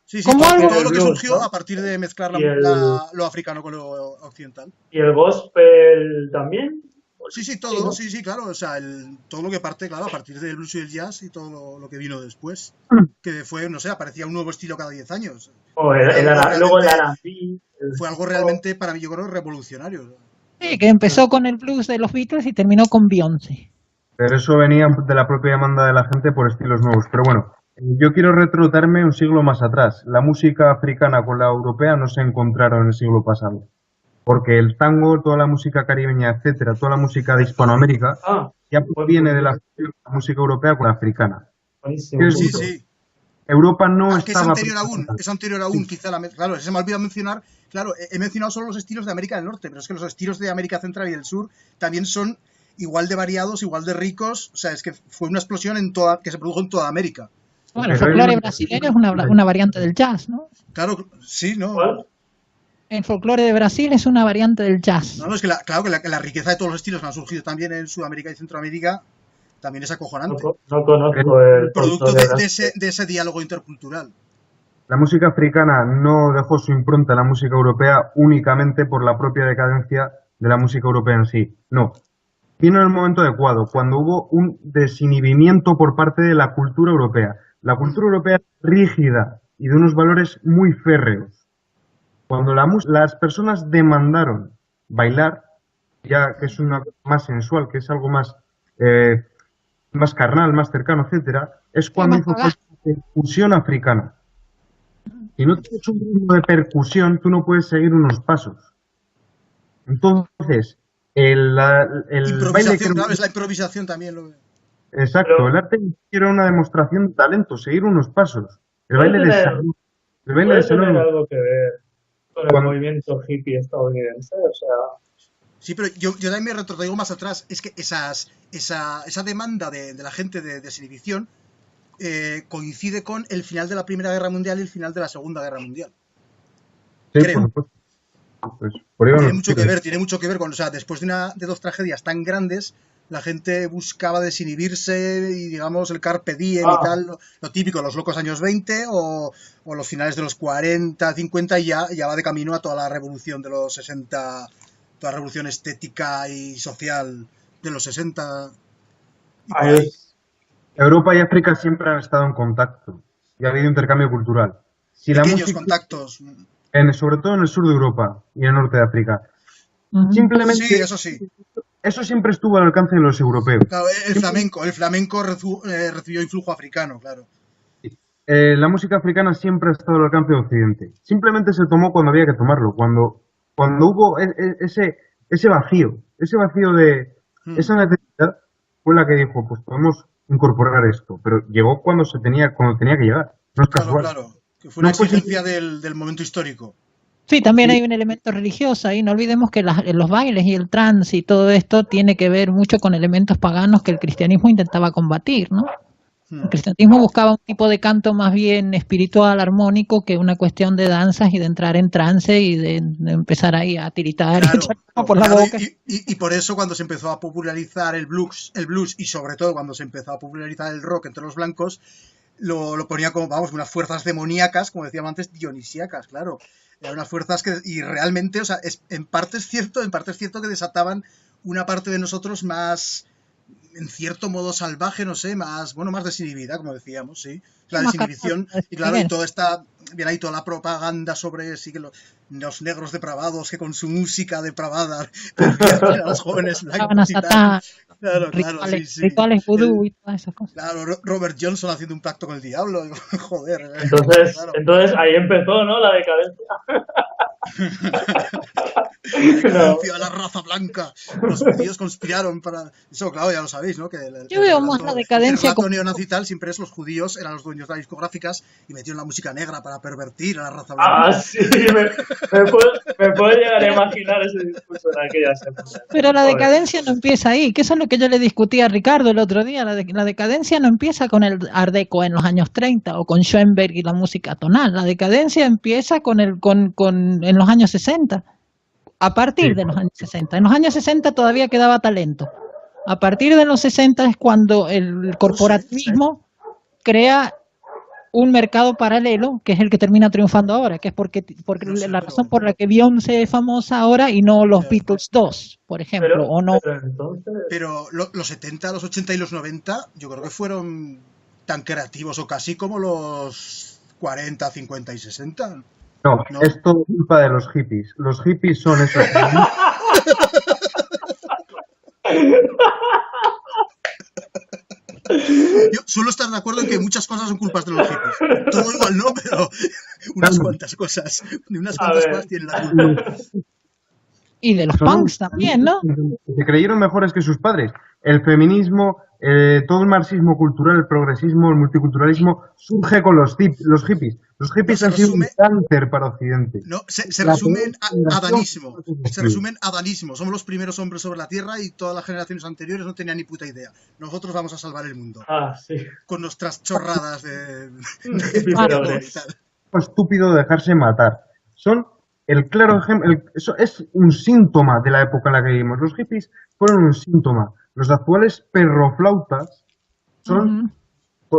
Sí, todo lo que surgió, ¿no?, a partir de mezclar lo africano con lo occidental. ¿Y el gospel también? Sí, todo, sí, claro. O sea, todo lo que parte, claro, a partir del blues y el jazz y todo lo que vino después. Que fue, no sé, aparecía un nuevo estilo cada 10 años. Luego el R&B. Fue algo realmente, para mí, yo creo, revolucionario. Sí, que empezó con el blues de los Beatles y terminó con Beyoncé. Pero eso venía de la propia demanda de la gente por estilos nuevos. Pero bueno, yo quiero retrotraerme un siglo más atrás. La música africana con la europea no se encontraron en el siglo pasado. Porque el tango, toda la música caribeña, etcétera, toda la música de Hispanoamérica, ya viene de la música europea con la africana. Sí. Europa no estaba... Es anterior aún, sí. Quizá claro, se me ha olvidado mencionar, claro, he mencionado solo los estilos de América del Norte, pero es que los estilos de América Central y del Sur también son igual de variados, igual de ricos. O sea, es que fue una explosión que se produjo en toda América. Bueno, el folclore brasileño es una variante del jazz, ¿no? Claro, sí, ¿no? ¿Cuál? El folclore de Brasil es una variante del jazz. No, es que la riqueza de todos los estilos que han surgido también en Sudamérica y Centroamérica también es acojonante. No conozco el producto de ese diálogo intercultural. La música africana no dejó su impronta en la música europea únicamente por la propia decadencia de la música europea en sí. No. Vino en el momento adecuado, cuando hubo un desinhibimiento por parte de la cultura europea. La cultura europea es rígida y de unos valores muy férreos. Cuando las personas demandaron bailar, ya que es una cosa más sensual, que es algo más carnal, más cercano, etcétera, es cuando hizo la percusión africana. Si no tienes un ritmo de percusión, tú no puedes seguir unos pasos. Entonces, el baile... Claro, es la improvisación también. Exacto, pero el arte era una demostración de talento, seguir unos pasos. El baile de salón. ¿Puede tener algo que ver con el movimiento hippie estadounidense? O sea... Sí, pero yo también me retrotraigo más atrás. Es que esa demanda de la gente de desinhibición coincide con el final de la Primera Guerra Mundial y el final de la Segunda Guerra Mundial. Sí, creo. Pues, tiene mucho que ver con, o sea, después de dos tragedias tan grandes, La gente buscaba desinhibirse y, digamos, el carpe diem y Ah, tal, lo típico, los locos años 20 o los finales de los 40, 50 y ya va de camino a toda la revolución de los 60, toda la revolución estética y social de los 60 y por ahí ahí. es. Europa y África siempre han estado en contacto y ha habido intercambio cultural. Si la Pequeños música, contactos. sobre todo en el sur de Europa y en el norte de África, Ujú. Sí, simplemente eso sí. eso siempre estuvo al alcance de los europeos. Claro, Siempre- el flamenco recibió influjo africano, claro. la música africana siempre ha estado al alcance de Occidente. Simplemente se tomó cuando había que tomarlo, cuando hubo ese vacío de Mm. esa necesidad fue la que dijo, pues podemos incorporar esto, pero llegó cuando tenía que llegar. No es Claro, casual. claro. Que fue una No fue exigencia del momento histórico. Sí, también sí, hay un elemento religioso ahí. No olvidemos que los bailes y el trance y todo esto tiene que ver mucho con elementos paganos que el cristianismo intentaba combatir, ¿no? El Mm. cristianismo buscaba un tipo de canto más bien espiritual, armónico, que una cuestión de danzas y de entrar en trance y de empezar ahí a tiritar y echar Claro, humo por la claro, boca. y por eso cuando se empezó a popularizar el blues y sobre todo cuando se empezó a popularizar el rock entre los blancos, lo ponía como, vamos, unas fuerzas demoníacas, como decíamos antes, dionisíacas, claro. Eran unas fuerzas que, y realmente, o sea, en parte es cierto que desataban una parte de nosotros más, en cierto modo salvaje, no sé, más, bueno, más desinhibida, como decíamos, sí. La Más católico, desinhibición, y claro, y Miguel. toda esta, viene ahí toda la propaganda sobre, sí, que los negros depravados que con su música depravada pervierten a los jóvenes Estaban a blancos y tal. Satán, Claro, claro, rituales, sí, sí. rituales vudú El, y todas esas cosas. claro, Robert Johnson haciendo un pacto con el diablo, joder, claro, Entonces, claro. entonces ahí empezó, ¿no? La decadencia. La No. decadencia de la raza blanca. Los judíos conspiraron para. Eso, claro, ya lo sabéis, ¿no? Que Yo veo más la el decadencia relato como neonazi tal siempre es los judíos eran los dueños de las discográficas y metieron la música negra para pervertir a la raza Ah, blanca. sí, me puedo llegar a imaginar ese discurso en aquellas épocas. Pero la Joder. decadencia no empieza ahí, que eso es lo que yo le discutí a Ricardo el otro día. La decadencia no empieza con el Art Deco en los años 30 o con Schoenberg y la música tonal. La decadencia empieza en los años 60, a sí, partir de los años 60. En los años 60 todavía quedaba talento. A partir de los 60 es cuando el No sé, sí. corporativismo crea un mercado paralelo que es el que termina triunfando ahora, que es porque No sé, la razón pero. por la que Beyoncé es famosa ahora y no los eh, Beatles 2, por ejemplo, o no. Pero entonces, Pero los 70, los 80 y los 90, yo creo que fueron tan creativos o casi como los 40, 50 y 60, no, ¿no? es todo culpa de los hippies. Los hippies son esos. Yo suelo estar de acuerdo en que muchas cosas son culpas de los hippies. Todo igual no, pero unas cuantas cosas. Unas a cuantas cosas ver, tienen la culpa. Y de los Son punks también, ¿no? se creyeron mejores que sus padres. El feminismo, todo el marxismo cultural, el progresismo, el multiculturalismo surge con los hippies. Los No hippies se han sido un resume, cáncer para Occidente. no, se La resume peor en generación adanismo. que hemos Se existido. resume en adanismo. Somos los primeros hombres sobre la Tierra y todas las generaciones anteriores no tenían ni puta idea. Nosotros vamos a salvar el mundo. sí, Con nuestras chorradas de hippie Ah, amor y progres. tal. Estúpido de dejarse matar. Son el claro ejemplo, eso es un síntoma de la época en la que vivimos. Los hippies fueron un síntoma. Los actuales perroflautas son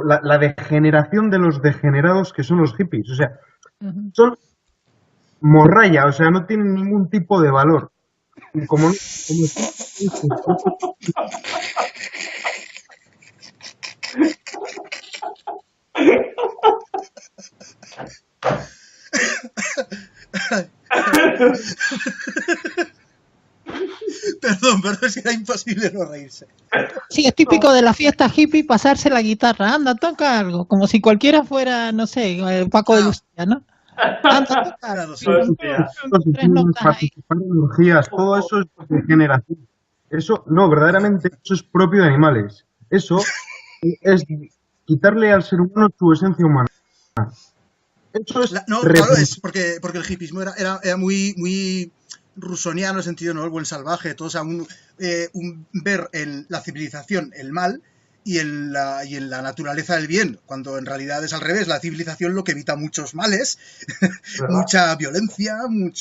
la degeneración de los degenerados que son los hippies. O sea, son morralla, o sea, no tienen ningún tipo de valor. Y como Perdón, es que era imposible no reírse. Sí, es típico de la fiesta hippie pasarse la guitarra. Anda, toca algo, como si cualquiera fuera, no sé, Paco de Claro, Lucía, ¿no? Anda, toca algo. claro, sí. Hostia. Tres notas ahí. participar en orgías, todo eso es degeneración. Eso, no, verdaderamente, eso es propio de animales. Eso es quitarle al ser humano su esencia humana. Eso es No, claro, es porque el hippismo era muy rusoniano en el sentido, ¿no? El buen salvaje, todo, o sea, ver en la civilización el mal y en la naturaleza del bien, cuando en realidad es al revés, la civilización lo que evita muchos males, mucha violencia,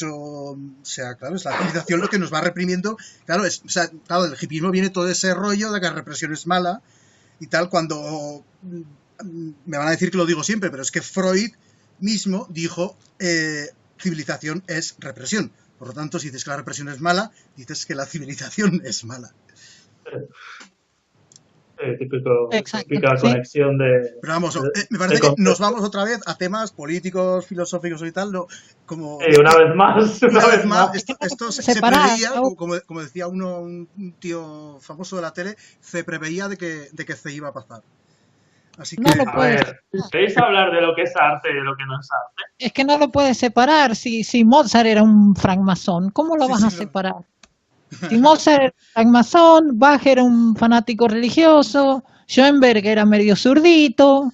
o sea, claro, es la civilización lo que nos va reprimiendo, claro, o sea, claro, del hipismo viene todo ese rollo de que la represión es mala y tal, cuando me van a decir que lo digo siempre, pero es que Freud mismo dijo civilización es represión. Por lo tanto, si dices que la represión es mala, dices que la civilización es mala. Típica conexión de... Pero vamos, me parece que nos vamos otra vez a temas políticos, filosóficos y tal, ¿no? Como, una vez más. Esto se preveía, como decía un tío famoso de la tele, se preveía de que se iba a pasar. Así que, no a ver, ¿queréis hablar de lo que es arte y de lo que no es arte? Es que no lo puedes separar. Si Mozart era un francmasón, ¿cómo lo vas a separar? Si Mozart era un francmasón, Bach era un fanático religioso, Schoenberg era medio zurdito,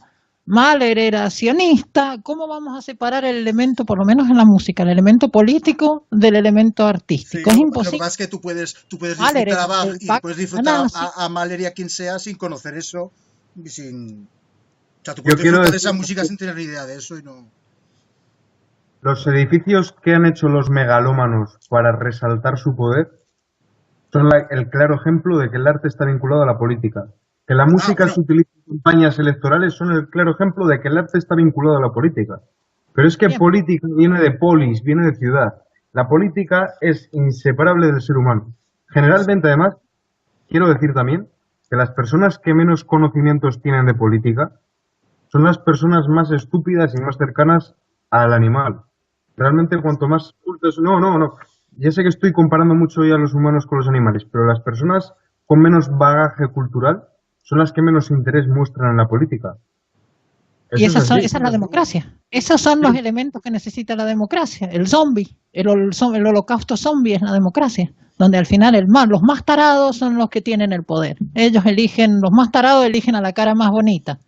Mahler era sionista, ¿cómo vamos a separar el elemento, por lo menos en la música, el elemento político del elemento artístico? Es imposible. Lo que pasa es que tú puedes disfrutar a Bach y puedes disfrutar a Mahler y a quien sea sin conocer eso, o sea, tú puedes disfrutar de esa música sin tener ni idea de eso y no... Los edificios que han hecho los megalómanos para resaltar su poder son el claro ejemplo de que el arte está vinculado a la política. Que la música se utiliza en campañas electorales son el claro ejemplo de que el arte está vinculado a la política. Pero es que política viene de polis, viene de ciudad. La política es inseparable del ser humano. Generalmente, además, quiero decir también que las personas que menos conocimientos tienen de política son las personas más estúpidas y más cercanas al animal. Realmente, cuanto más cultos... No. Ya sé que estoy comparando mucho ya a los humanos con los animales, pero las personas con menos bagaje cultural son las que menos interés muestran en la política. Y esa es la democracia. Esos son los elementos que necesita la democracia. El zombie, el holocausto zombie es la democracia, donde al final los más tarados son los que tienen el poder. Los más tarados eligen a la cara más bonita,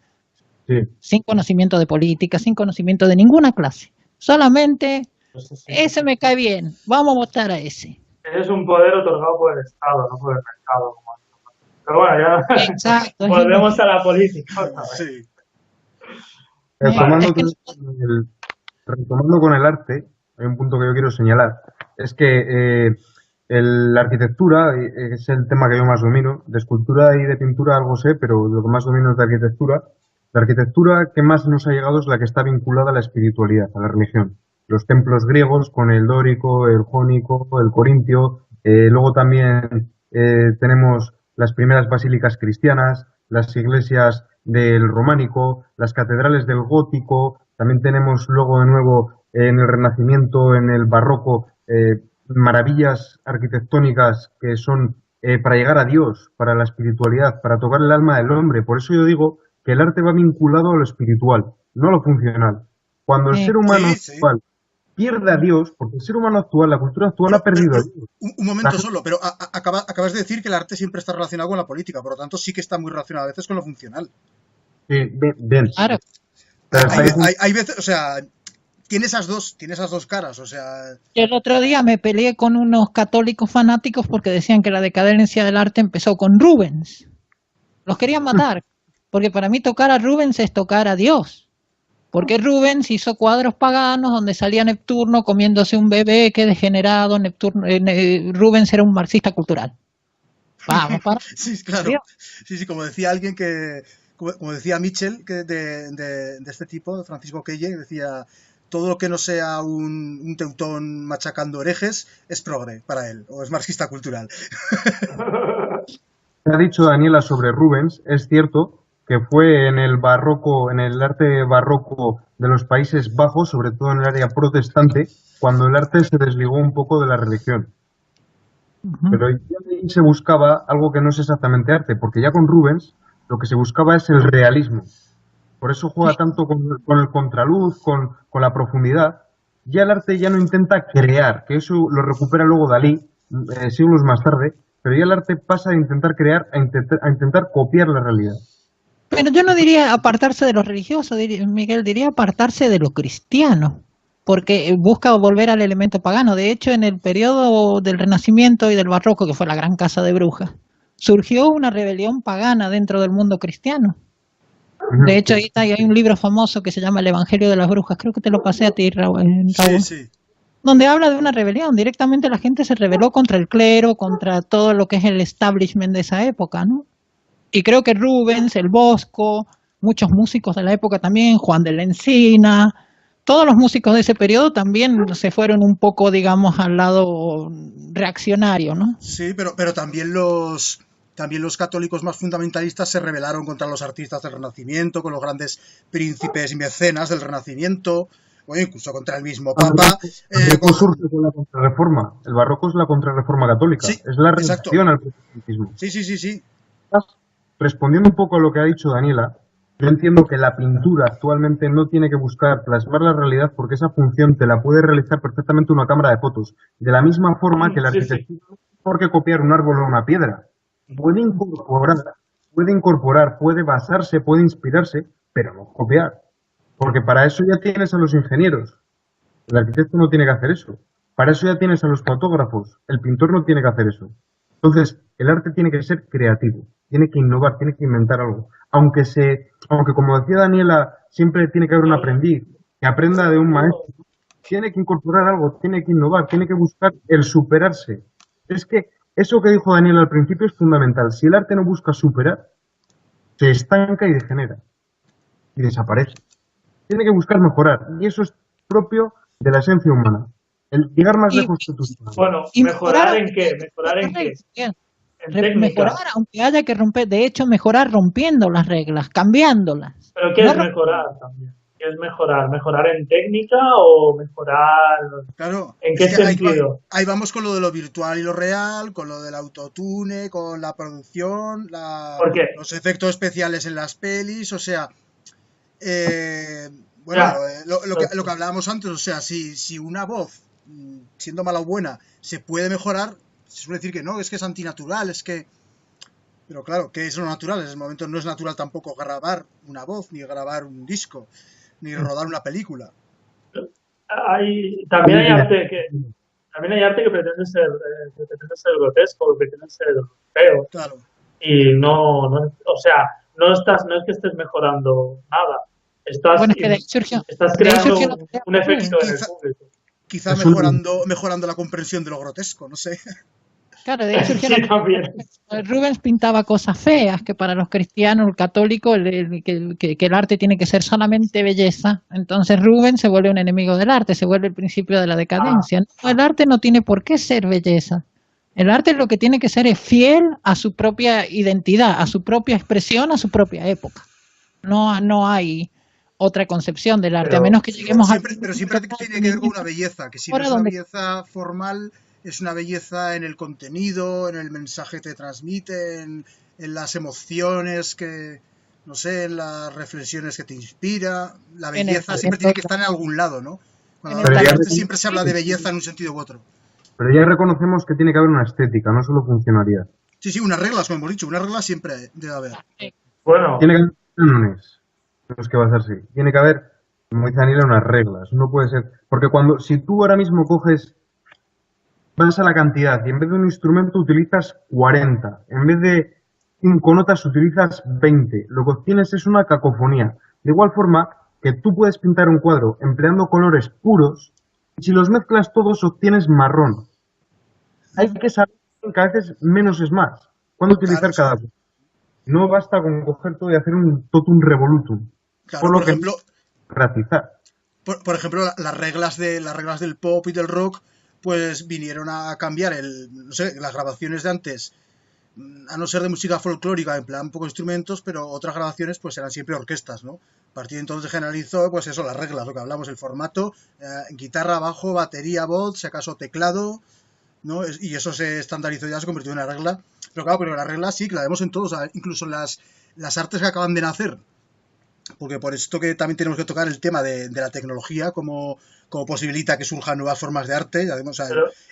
sin conocimiento de política, sin conocimiento de ninguna clase. Solamente... ese me cae bien, vamos a votar a ese. Es un poder otorgado por el Estado, no por el mercado. Pero bueno, ya exacto, volvemos a la política. Sí. Retomando con el arte, hay un punto que yo quiero señalar. Es que la arquitectura es el tema que yo más domino. De escultura y de pintura algo sé, pero lo que más domino es de arquitectura. La arquitectura que más nos ha llegado es la que está vinculada a la espiritualidad, a la religión. Los templos griegos con el dórico, el jónico, el corintio. Luego también tenemos las primeras basílicas cristianas, las iglesias del románico, las catedrales del gótico. También tenemos luego de nuevo en el Renacimiento, en el barroco, maravillas arquitectónicas que son para llegar a Dios, para la espiritualidad, para tocar el alma del hombre. Por eso yo digo que el arte va vinculado a lo espiritual, no a lo funcional. Cuando el ser humano actual pierde a Dios, porque el ser humano actual, la cultura actual ha perdido a Dios. Un momento solo, pero acabas de decir que el arte siempre está relacionado con la política, por lo tanto sí que está muy relacionado a veces con lo funcional. Sí, bien. Claro. Hay veces, o sea, tiene esas dos caras, o sea... El otro día me peleé con unos católicos fanáticos porque decían que la decadencia del arte empezó con Rubens. Los querían matar, porque para mí tocar a Rubens es tocar a Dios. Porque Rubens hizo cuadros paganos donde salía Neptuno comiéndose un bebé, qué degenerado. Rubens era un marxista cultural. Vamos, para. Sí, claro. Sí, como decía alguien como decía Mitchell, que de este tipo, Francisco Quelle, decía, todo lo que no sea un teutón machacando herejes es progre para él, o es marxista cultural. Ha dicho Daniela sobre Rubens, es cierto que fue en el barroco, en el arte barroco de los Países Bajos, sobre todo en el área protestante, cuando el arte se desligó un poco de la religión. Pero ya ahí se buscaba algo que no es exactamente arte, porque ya con Rubens lo que se buscaba es el realismo. Por eso juega tanto con el contraluz, con la profundidad. Ya el arte ya no intenta crear, que eso lo recupera luego Dalí, siglos más tarde, pero ya el arte pasa a intentar crear, a intentar copiar la realidad. Pero yo no diría apartarse de lo religioso, Miguel, diría apartarse de lo cristiano, porque busca volver al elemento pagano. De hecho, en el periodo del Renacimiento y del Barroco, que fue la gran casa de brujas, surgió una rebelión pagana dentro del mundo cristiano. De hecho, ahí hay un libro famoso que se llama El Evangelio de las Brujas, creo que te lo pasé a ti, Raúl, Sí. donde habla de una rebelión. Directamente la gente se rebeló contra el clero, contra todo lo que es el establishment de esa época, ¿no? Y creo que Rubens, el Bosco, muchos músicos de la época también, Juan de la Encina, todos los músicos de ese periodo también se fueron un poco, digamos, al lado reaccionario, ¿no? Sí, pero también los católicos más fundamentalistas se rebelaron contra los artistas del Renacimiento, con los grandes príncipes y mecenas del Renacimiento, o incluso contra el mismo Papa. El barroco surge con la contrarreforma. El barroco es la contrarreforma católica. Sí, es la exacto. reacción al protestantismo. Sí. Respondiendo un poco a lo que ha dicho Daniela, yo entiendo que la pintura actualmente no tiene que buscar plasmar la realidad porque esa función te la puede realizar perfectamente una cámara de fotos. De la misma forma que la arquitectura no tiene por qué copiar un árbol o una piedra. Puede incorporar, puede basarse, puede inspirarse, pero no copiar. Porque para eso ya tienes a los ingenieros. El arquitecto no tiene que hacer eso. Para eso ya tienes a los fotógrafos. El pintor no tiene que hacer eso. Entonces, el arte tiene que ser creativo, tiene que innovar, tiene que inventar algo. Aunque como decía Daniela, siempre tiene que haber un aprendiz que aprenda de un maestro. Tiene que incorporar algo, tiene que innovar, tiene que buscar el superarse. Es que eso que dijo Daniela al principio es fundamental. Si el arte no busca superar, se estanca y degenera. Y desaparece. Tiene que buscar mejorar. Y eso es propio de la esencia humana. El llegar más lejos que tú. Bueno, ¿mejorar en qué? ¿Mejorar en qué? En técnica. Mejorar, aunque haya que romper. De hecho, mejorar rompiendo las reglas, cambiándolas. ¿Pero qué es mejorar también? ¿Qué es mejorar? ¿Mejorar en técnica o mejorar Claro, en qué sentido? Ahí vamos con lo de lo virtual y lo real, con lo del autotune, con la producción, ¿Por qué? los efectos especiales en las pelis, o sea, bueno, lo que hablábamos antes, o sea, si una voz, siendo mala o buena, se puede mejorar, se suele decir que no, es que es antinatural, es que... Pero claro, ¿qué es lo natural? En ese momento no es natural tampoco grabar una voz, ni grabar un disco, ni rodar una película. También hay arte que pretende ser grotesco, que pretende ser feo. Claro. Y no es que estés mejorando nada. Estás creando un efecto en el público. Quizá mejorando la comprensión de lo grotesco, no sé. Claro, de hecho, Sí, también. Rubens pintaba cosas feas, que para los cristianos, el católico, que el arte tiene que ser solamente belleza. Entonces Rubens se vuelve un enemigo del arte, se vuelve el principio de la decadencia. No, el arte no tiene por qué ser belleza. El arte lo que tiene que ser es fiel a su propia identidad, a su propia expresión, a su propia época. No hay otra concepción del arte, a menos que lleguemos Pero siempre tiene que ver con una belleza, que si no es una belleza formal... Es una belleza en el contenido, en el mensaje que te transmite, en las emociones que, no sé, en las reflexiones que te inspira. La belleza siempre tiene que estar en algún lado, ¿no? Siempre se habla de belleza en un sentido u otro. Pero ya reconocemos que tiene que haber una estética, no solo funcionalidad. Sí, unas reglas, como hemos dicho, unas reglas siempre debe haber. Bueno. Tiene que haber cánones en los que basarse. Tiene que haber, como dice Daniela, unas reglas. No puede ser. Porque si tú ahora mismo coges... Vas a la cantidad y en vez de un instrumento utilizas 40, en vez de 5 notas utilizas 20. Lo que obtienes es una cacofonía. De igual forma que tú puedes pintar un cuadro empleando colores puros y si los mezclas todos obtienes marrón. Hay que saber que a veces menos es más. ¿Cuándo utilizar cada cosa? No basta con coger todo y hacer un totum revolutum. Claro, por ejemplo, gratizar. Por ejemplo, las reglas del pop y del rock pues vinieron a cambiar las grabaciones de antes, a no ser de música folclórica, en plan pocos instrumentos, pero otras grabaciones pues eran siempre orquestas, ¿no? A partir de entonces se generalizó, pues eso, las reglas, lo que hablamos, el formato, guitarra, bajo, batería, voz, si acaso teclado, ¿no? Y eso se estandarizó, ya se convirtió en una regla. Pero claro, la regla sí, que la vemos en todos, incluso en las artes que acaban de nacer. Porque por esto que también tenemos que tocar el tema de la tecnología, como posibilita que surjan nuevas formas de arte. Ya vemos,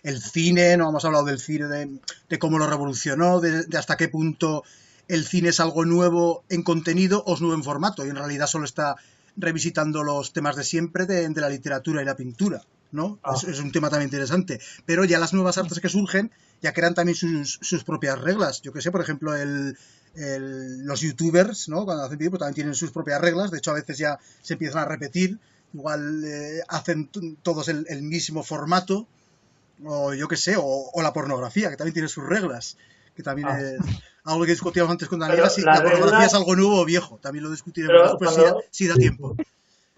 el cine, no hemos hablado del cine, de cómo lo revolucionó, de hasta qué punto el cine es algo nuevo en contenido o es nuevo en formato, y en realidad solo está revisitando los temas de siempre de la literatura y la pintura. ¿no? Es un tema también interesante. Pero ya las nuevas artes que surgen ya crean también sus propias reglas. Yo que sé, por ejemplo, los youtubers, ¿no? Cuando hacen vídeo, pues también tienen sus propias reglas. De hecho, a veces ya se empiezan a repetir. Igual hacen todos el mismo formato. O yo que sé, o la pornografía, que también tiene sus reglas. Que también es algo que discutíamos antes con Daniela, si la pornografía es algo nuevo o viejo. También lo discutiremos después si da tiempo.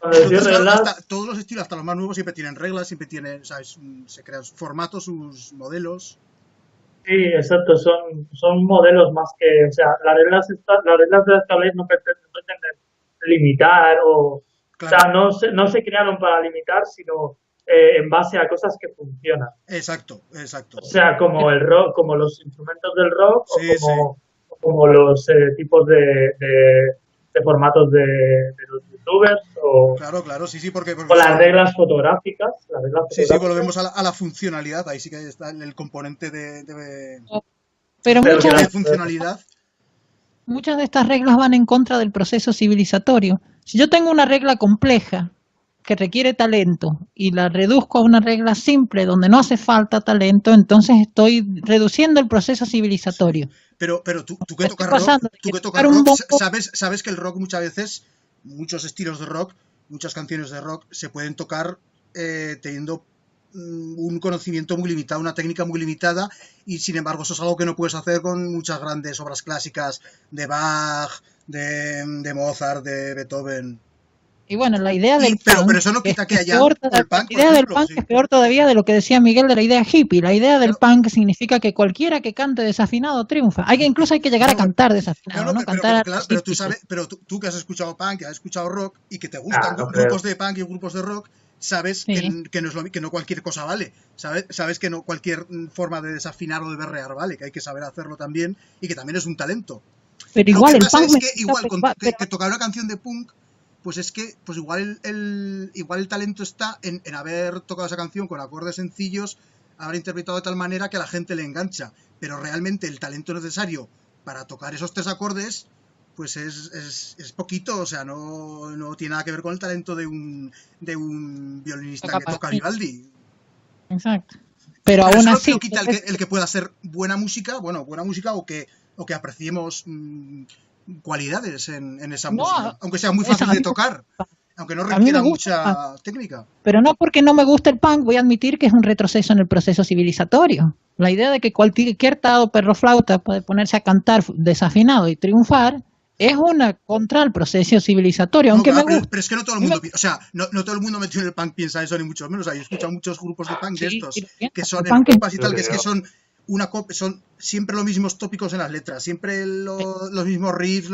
Entonces, todos los estilos, hasta los más nuevos, siempre tienen reglas, siempre tienen, ¿sabes? Se crean sus formatos, sus modelos. Sí, exacto, son modelos más que, o sea, las reglas de las tabletas no pretenden limitar claro. O sea, no se crearon para limitar, sino en base a cosas que funcionan. Exacto. O sea, como el rock, como los instrumentos del rock, sí, o como los tipos de formatos de los youtubers, Claro, sí, porque o las reglas fotográficas. Sí, volvemos a la funcionalidad, ahí sí que está el componente Pero de funcionalidad. Muchas de estas reglas van en contra del proceso civilizatorio. Si yo tengo una regla compleja que requiere talento y la reduzco a una regla simple donde no hace falta talento, entonces estoy reduciendo el proceso civilizatorio. Pero tú que tocas rock, sabes que el rock muchas veces, muchos estilos de rock, muchas canciones de rock se pueden tocar teniendo un conocimiento muy limitado, una técnica muy limitada, y sin embargo eso es algo que no puedes hacer con muchas grandes obras clásicas de Bach, de Mozart, de Beethoven. Y bueno, la idea del punk, pero eso no quita que haya la idea del punk es peor todavía de lo que decía Miguel de la idea hippie. La idea del punk significa que cualquiera que cante desafinado triunfa. Incluso hay que llegar a cantar desafinado, Pero tú que has escuchado punk, que has escuchado rock y que te gustan grupos de punk y grupos de rock, sabes que no cualquier cosa vale. Sabes que no cualquier forma de desafinar o de berrear vale, que hay que saber hacerlo también y que también es un talento. Pero igual lo que pasa es que igual que tocar una canción de punk, pues es que igual el talento está en haber tocado esa canción con acordes sencillos, haber interpretado de tal manera que a la gente le engancha, pero realmente el talento necesario para tocar esos 3 acordes pues es poquito, o sea, no tiene nada que ver con el talento de un violinista que toca Vivaldi. Exacto. Pero aún así no quita el que pueda hacer buena música o que apreciemos cualidades en esa música, aunque sea muy fácil de tocar, aunque no requiera mucha técnica. Pero no porque no me guste el punk voy a admitir que es un retroceso en el proceso civilizatorio. La idea de que cualquier tado perro flauta puede ponerse a cantar desafinado y triunfar es una contra el proceso civilizatorio, aunque me gusta. Pero es que no todo el mundo, o sea, no todo el mundo metido en el punk piensa eso, ni mucho menos. Yo he escuchado muchos grupos de punk de estos, que son en copas y tal, que es que son son siempre los mismos tópicos en las letras, siempre los mismos riffs,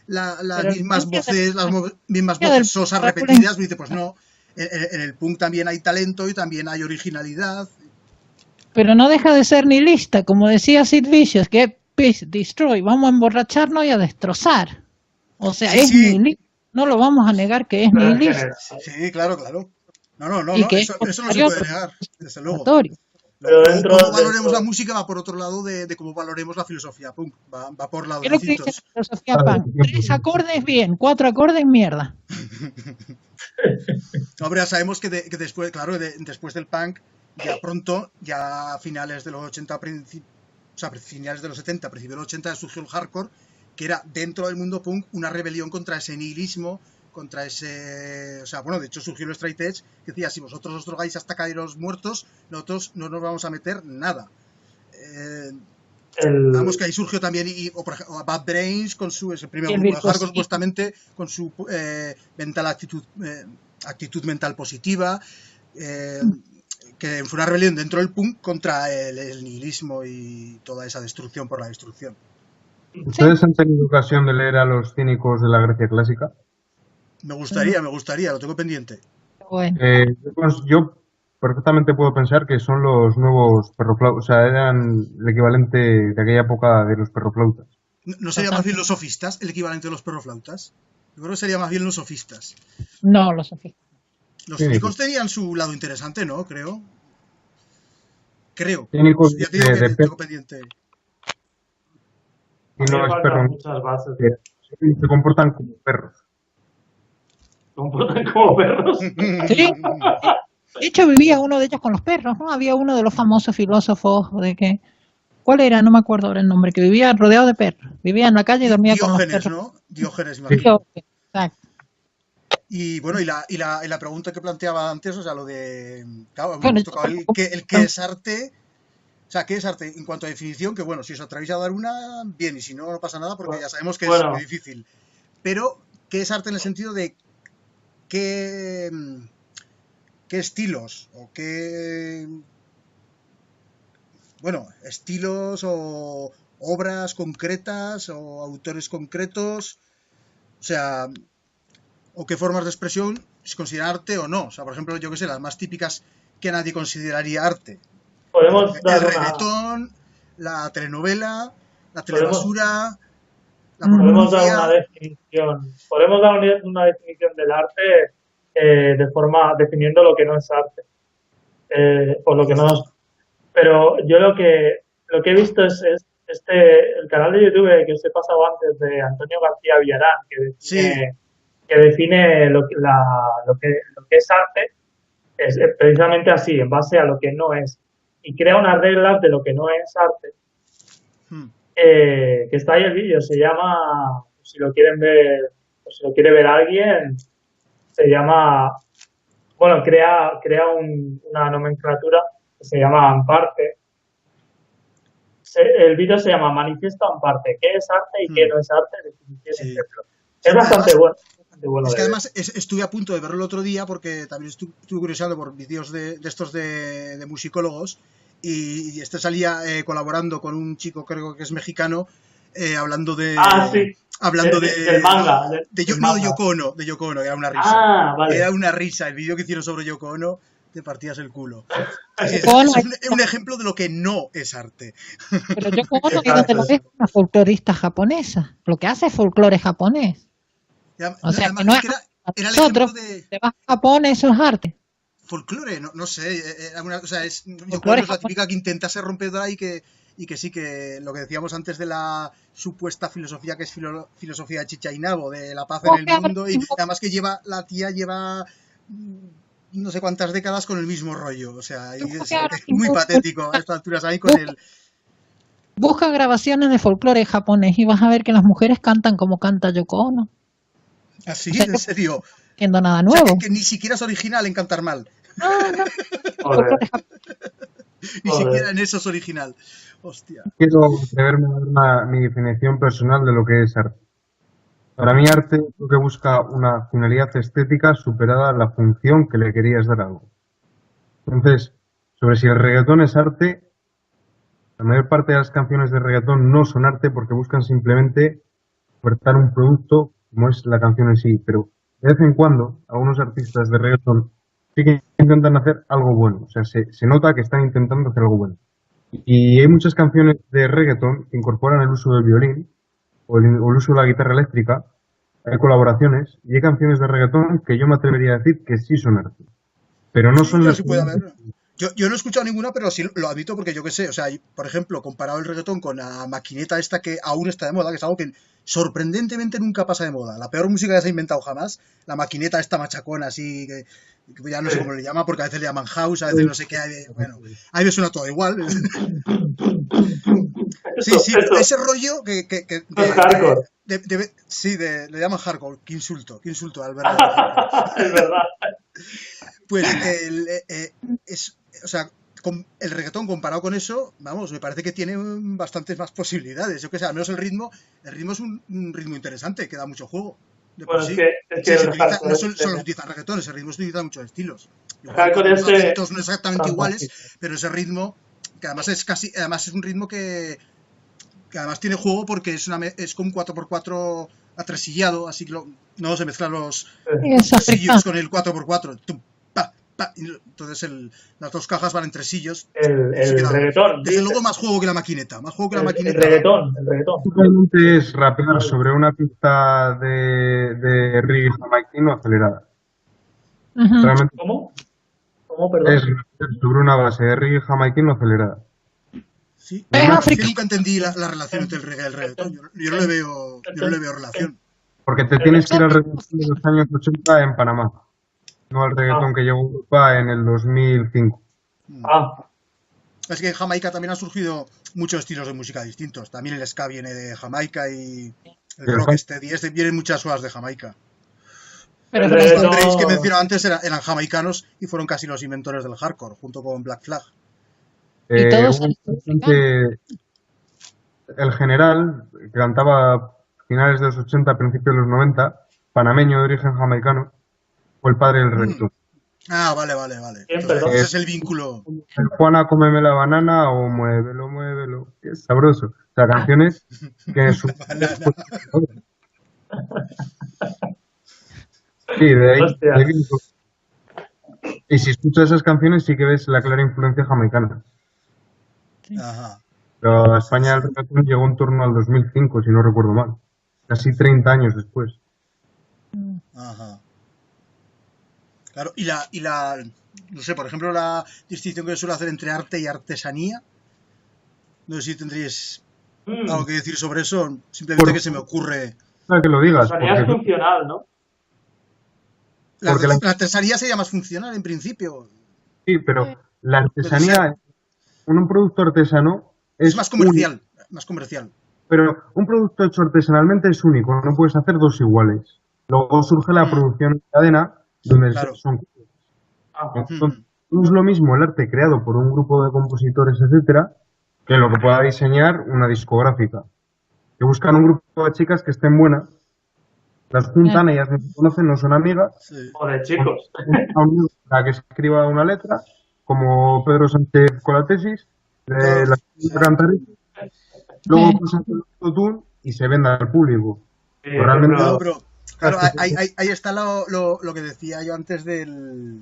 las mismas voces, sosas repetidas. Dice, pues no, en el punk también hay talento y también hay originalidad. Pero no deja de ser nihilista, como decía Sid Vicious, que Peace Destroy, vamos a emborracharnos y a destrozar. O sea, es nihilista, no lo vamos a negar que es nihilista. Sí, claro. No, eso no se puede negar, desde luego. Pero cómo valoremos la música va por otro lado de cómo valoremos la filosofía punk. Va por lados distintos. ¿Qué es lo que dice la filosofía punk? 3 acordes bien, 4 acordes mierda. Hombre, ya sabemos que después, claro, después del punk, ya a finales de los 80, finales de los 70, principios de los 80 surgió el hardcore, que era dentro del mundo punk una rebelión contra ese nihilismo, contra ese... O sea, bueno, de hecho surgió el straight edge, que decía, si vosotros os drogáis hasta caeros muertos, nosotros no nos vamos a meter nada. Vamos, que ahí surgió también, o Bad Brains, con su ese primer grupo de hardcore, supuestamente, con su actitud mental positiva, que fue una rebelión dentro del punk contra el nihilismo y toda esa destrucción por la destrucción. ¿Ustedes han tenido ocasión de leer a los cínicos de la Grecia clásica? Me gustaría, lo tengo pendiente. Bueno. Yo perfectamente puedo pensar que son los nuevos perroflautas, o sea, eran el equivalente de aquella época de los perroflautas. ¿No sería más bien los sofistas, el equivalente de los perroflautas? Yo creo que sería más bien los sofistas. No, los sofistas. Los cínicos tenían su lado interesante, ¿no? Creo. Cínicos ya te tengo pendiente. Y no es perro. Muchas bases. Se comportan como perros. ¿Comportan como perros? Sí. De hecho, vivía uno de ellos con los perros, ¿no? Había uno de los famosos filósofos de que, ¿cuál era? No me acuerdo ahora el nombre, que vivía rodeado de perros. Vivía en la calle y dormía con los Diógenes, perros. ¿no? Diógenes, Sí. imagino. Exacto. Y bueno, y la pregunta que planteaba antes, o sea, lo de. Claro, Bueno, hemos tocado el que es arte. O sea, ¿qué es arte? En cuanto a definición, que bueno, si os atrevéis a dar una, bien, y si no, no pasa nada, porque ya sabemos que es Bueno, muy difícil. Pero, ¿qué es arte en el sentido de qué, qué estilos o qué, bueno, estilos o obras concretas o autores concretos, o sea, o qué formas de expresión se considera arte o no? O sea, por ejemplo, yo que sé, las más típicas que nadie consideraría arte. podemos El dar una, reggaetón, la telenovela, la podemos, telebasura, la podemos dar una pornografía. definición, podemos dar una definición del arte de forma, definiendo lo que no es arte, o lo que no es. Pero yo lo que he visto es el canal de YouTube que os he pasado antes de Antonio García Villarán, Sí. que define lo que es arte, es precisamente así, en base a lo que no es. Y crea unas reglas de lo que no es arte, Hmm. que está ahí el vídeo, se llama, si lo quieren ver, o si lo quiere ver alguien, se llama, bueno, crea una nomenclatura que se llama Amparte. El vídeo se llama Manifiesto Amparte, ¿qué es arte y qué no es arte? Definición y Sí. ejemplo. Es bastante bueno. Bastante bueno Es que de ver. además estuve a punto de verlo el otro día porque también estuve curioseando por vídeos de estos de musicólogos y este salía colaborando con un chico, creo que es mexicano, hablando de Ah, sí, hablando del manga. de manga. Yoko Ono, era una risa. Ah, vale. Era una risa, el vídeo que hicieron sobre Yoko Ono, te partías el culo. Sí, Yoko Ono es un ejemplo de lo que no es arte. Pero Yoko Ono, ¿y dónde lo ves? Una folclorista japonesa. Lo que hace es folclore japonés. Ya, O sea, además, que no es es que era el nosotros, ejemplo de te vas a Japón, eso es arte. folclore, no sé, era o sea, Yoko Ono Folclore es la japonés. típica que intenta ser rompedora y que sí, que lo que decíamos antes de la supuesta filosofía que es filosofía de Chicha y Nabo, de la paz en el Porque ahora mundo, y mismo, además que la tía lleva no sé cuántas décadas con el mismo rollo, o sea, y porque es ahora muy mismo patético a estas alturas ahí con el. busca grabaciones de folclore japonés y vas a ver que las mujeres cantan como canta Yoko Ono. Así, O sea, en yo serio. no estoy haciendo nada O sea, nuevo. que ni siquiera es original en cantar mal. No, no, Joder, folclore japonés. Ni siquiera joder. en eso es original. Hostia. Quiero atreverme a dar mi definición personal de lo que es arte. Para mí, arte es lo que busca una finalidad estética superada a la función que le querías dar a algo. Entonces, sobre si el reggaetón es arte, la mayor parte de las canciones de reggaetón no son arte porque buscan simplemente ofertar un producto como es la canción en sí. Pero de vez en cuando, algunos artistas de reggaetón sí que intentan hacer algo bueno. O sea, se nota que están intentando hacer algo bueno. Y hay muchas canciones de reggaetón que incorporan el uso del violín o el uso de la guitarra eléctrica. Hay colaboraciones y hay canciones de reggaetón que yo me atrevería a decir que sí son arte. Pero no Sí, son las sí puede haber. Yo no he escuchado ninguna, pero sí lo admito porque yo qué sé, o sea, por ejemplo, comparado el reggaetón con la maquineta esta que aún está de moda, que es algo que sorprendentemente nunca pasa de moda. La peor música que se ha inventado jamás, la maquineta esta machacona así, que ya no sé cómo le llama, porque a veces le llaman house, a veces no sé qué, bueno, ahí me suena todo igual. Sí, sí, Eso ese rollo que es hardcore. sí, le llaman hardcore, qué insulto al verdadero hardcore. Es verdad. Pues o sea, el reggaetón comparado con eso, vamos, me parece que tiene bastantes más posibilidades. Yo que sé, al menos el ritmo es un ritmo interesante, que da mucho juego. De por Bueno, sí. es que Sí, el hardcore no es solo se utiliza reggaetón, ese ritmo se utiliza en muchos estilos. Igual hardcore los ese acentos no exactamente iguales, fantástico. pero ese ritmo, que además además es un ritmo que además tiene juego porque es con 4x4 atresillado, así que no se mezclan los Es tresillos africano. con el 4x4. Tum, pa, pa, y entonces las dos cajas van en tresillos. El reggaetón. Desde luego más juego que la maquineta. Más juego que la El maquineta. reggaetón. Simplemente es rapear sobre una pista de reggae jamaiquino acelerada. Ujú. Realmente ¿Cómo? ¿Cómo, perdón? es rapear sobre una base de reggae jamaiquino acelerada. Sí, Es es que africano. nunca entendí la relación entre el reggae y el reggaetón. Yo no le veo relación. Porque te tienes que ir al reggaetón de los años 80 en Panamá. no al reggaetón que llegó a Europa en el 2005. Ah, Es que en Jamaica también han surgido muchos estilos de música distintos. También el ska viene de Jamaica y el el rocksteady vienen muchas cosas de Jamaica. Pero El Los reggaetón- Andréis que mencionaba antes eran jamaicanos y fueron casi los inventores del hardcore, junto con Black Flag. Y todos hubo son bastante- el general, que cantaba a finales de los 80, principios de los 90, panameño de origen jamaicano, fue el padre del reggaetón. Ah, vale. Bien, Entonces, perdón. ese es el vínculo. El Juana, cómeme la banana o muévelo, muévelo, que es sabroso. O sea, canciones que su... Sí, de ahí, Hostia. de ahí viene todo. Y si escuchas esas canciones sí que ves la clara influencia jamaicana. Ajá. Pero a España el reggaetón llegó en torno al 2005, si no recuerdo mal. Casi 30 años después. Ajá. Claro, no sé, por ejemplo, la distinción que yo suelo hacer entre arte y artesanía. No sé si tendríais algo que decir sobre eso. Simplemente que se me ocurre. Para que lo digas, Artesanía es porque, funcional, ¿no? Porque La artesanía sería más funcional en principio. sí, pero la artesanía, un producto artesano Es es más único, comercial. Más comercial. pero un producto hecho artesanalmente es único, no puedes hacer dos iguales. Luego surge la producción en cadena, donde Claro. son... Ajá. Entonces, no es lo mismo el arte creado por un grupo de compositores, etcétera, que lo que pueda diseñar una discográfica. Que buscan un grupo de chicas que estén buenas, las juntan, ellas no se conocen, no son amigas, Sí. Joder, chicos. a un libro para que escriba una letra, como Pedro Sánchez con la tesis, de la cantar, luego pasan el autotune y se venda al público. Sí, Pues realmente No, ejemplo, pero claro, ahí está lo que decía yo antes del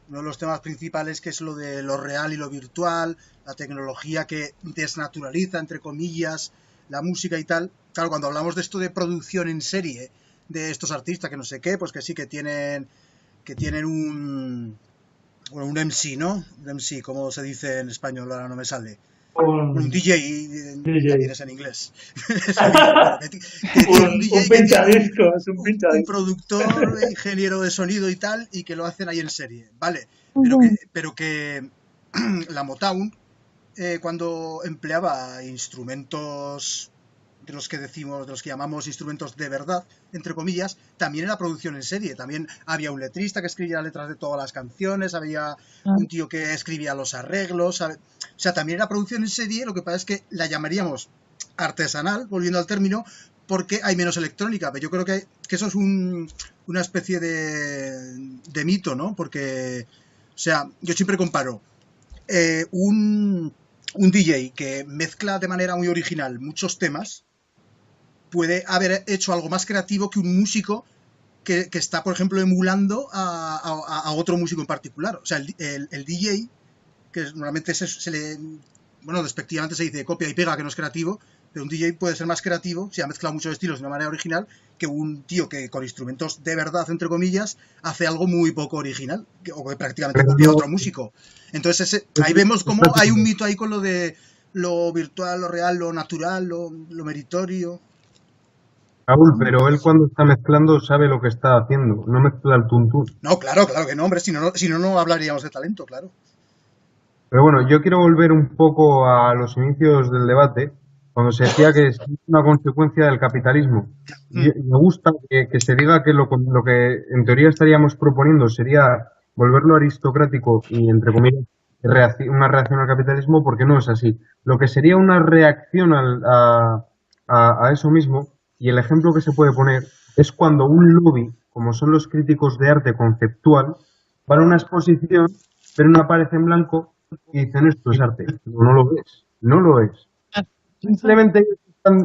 uno de los temas principales, que es lo de lo real y lo virtual, la tecnología que desnaturaliza, entre comillas, la música y tal. Claro, cuando hablamos de esto de producción en serie de estos artistas, que no sé qué, pues que sí que tienen un MC, ¿no? Un MC, como se dice en español, ahora no me sale. Un DJ, ya tienes en inglés. un pinchadiscos, un un pinchadiscos. productor, ingeniero de sonido y tal, y que lo hacen ahí en serie, vale. Pero que la Motown, cuando empleaba instrumentos de los que llamamos instrumentos de verdad, entre comillas, también era producción en serie. También había un letrista que escribía las letras de todas las canciones, había un tío que escribía los arreglos, o sea, también era producción en serie. Lo que pasa es que la llamaríamos artesanal, volviendo al término, porque hay menos electrónica. Pero yo creo que eso es una especie de mito, ¿no? Porque, o sea, yo siempre comparo un DJ que mezcla de manera muy original muchos temas, puede haber hecho algo más creativo que un músico que está, por ejemplo, emulando a otro músico en particular. O sea, el DJ, que normalmente se le... Bueno, despectivamente se dice copia y pega, que no es creativo, pero un DJ puede ser más creativo, si ha mezclado muchos estilos de una manera original, que un tío que con instrumentos de verdad, entre comillas, hace algo muy poco original, o que prácticamente copia a otro músico. Entonces, ahí vemos cómo hay un mito ahí con lo de lo virtual, lo real, lo natural, lo meritorio. Raúl, pero él cuando está mezclando sabe lo que está haciendo, no mezcla el tuntún. No, claro que no, hombre, si no hablaríamos de talento, claro. Pero bueno, yo quiero volver un poco a los inicios del debate, cuando se decía que es una consecuencia del capitalismo. Y me gusta que se diga que lo que en teoría estaríamos proponiendo sería volverlo aristocrático y, entre comillas, una reacción al capitalismo, porque no es así. Lo que sería una reacción a eso mismo, y el ejemplo que se puede poner, es cuando un lobby, como son los críticos de arte conceptual, van a una exposición, ven una pared en blanco y dicen esto es arte. Pero no lo es, no lo es. Simplemente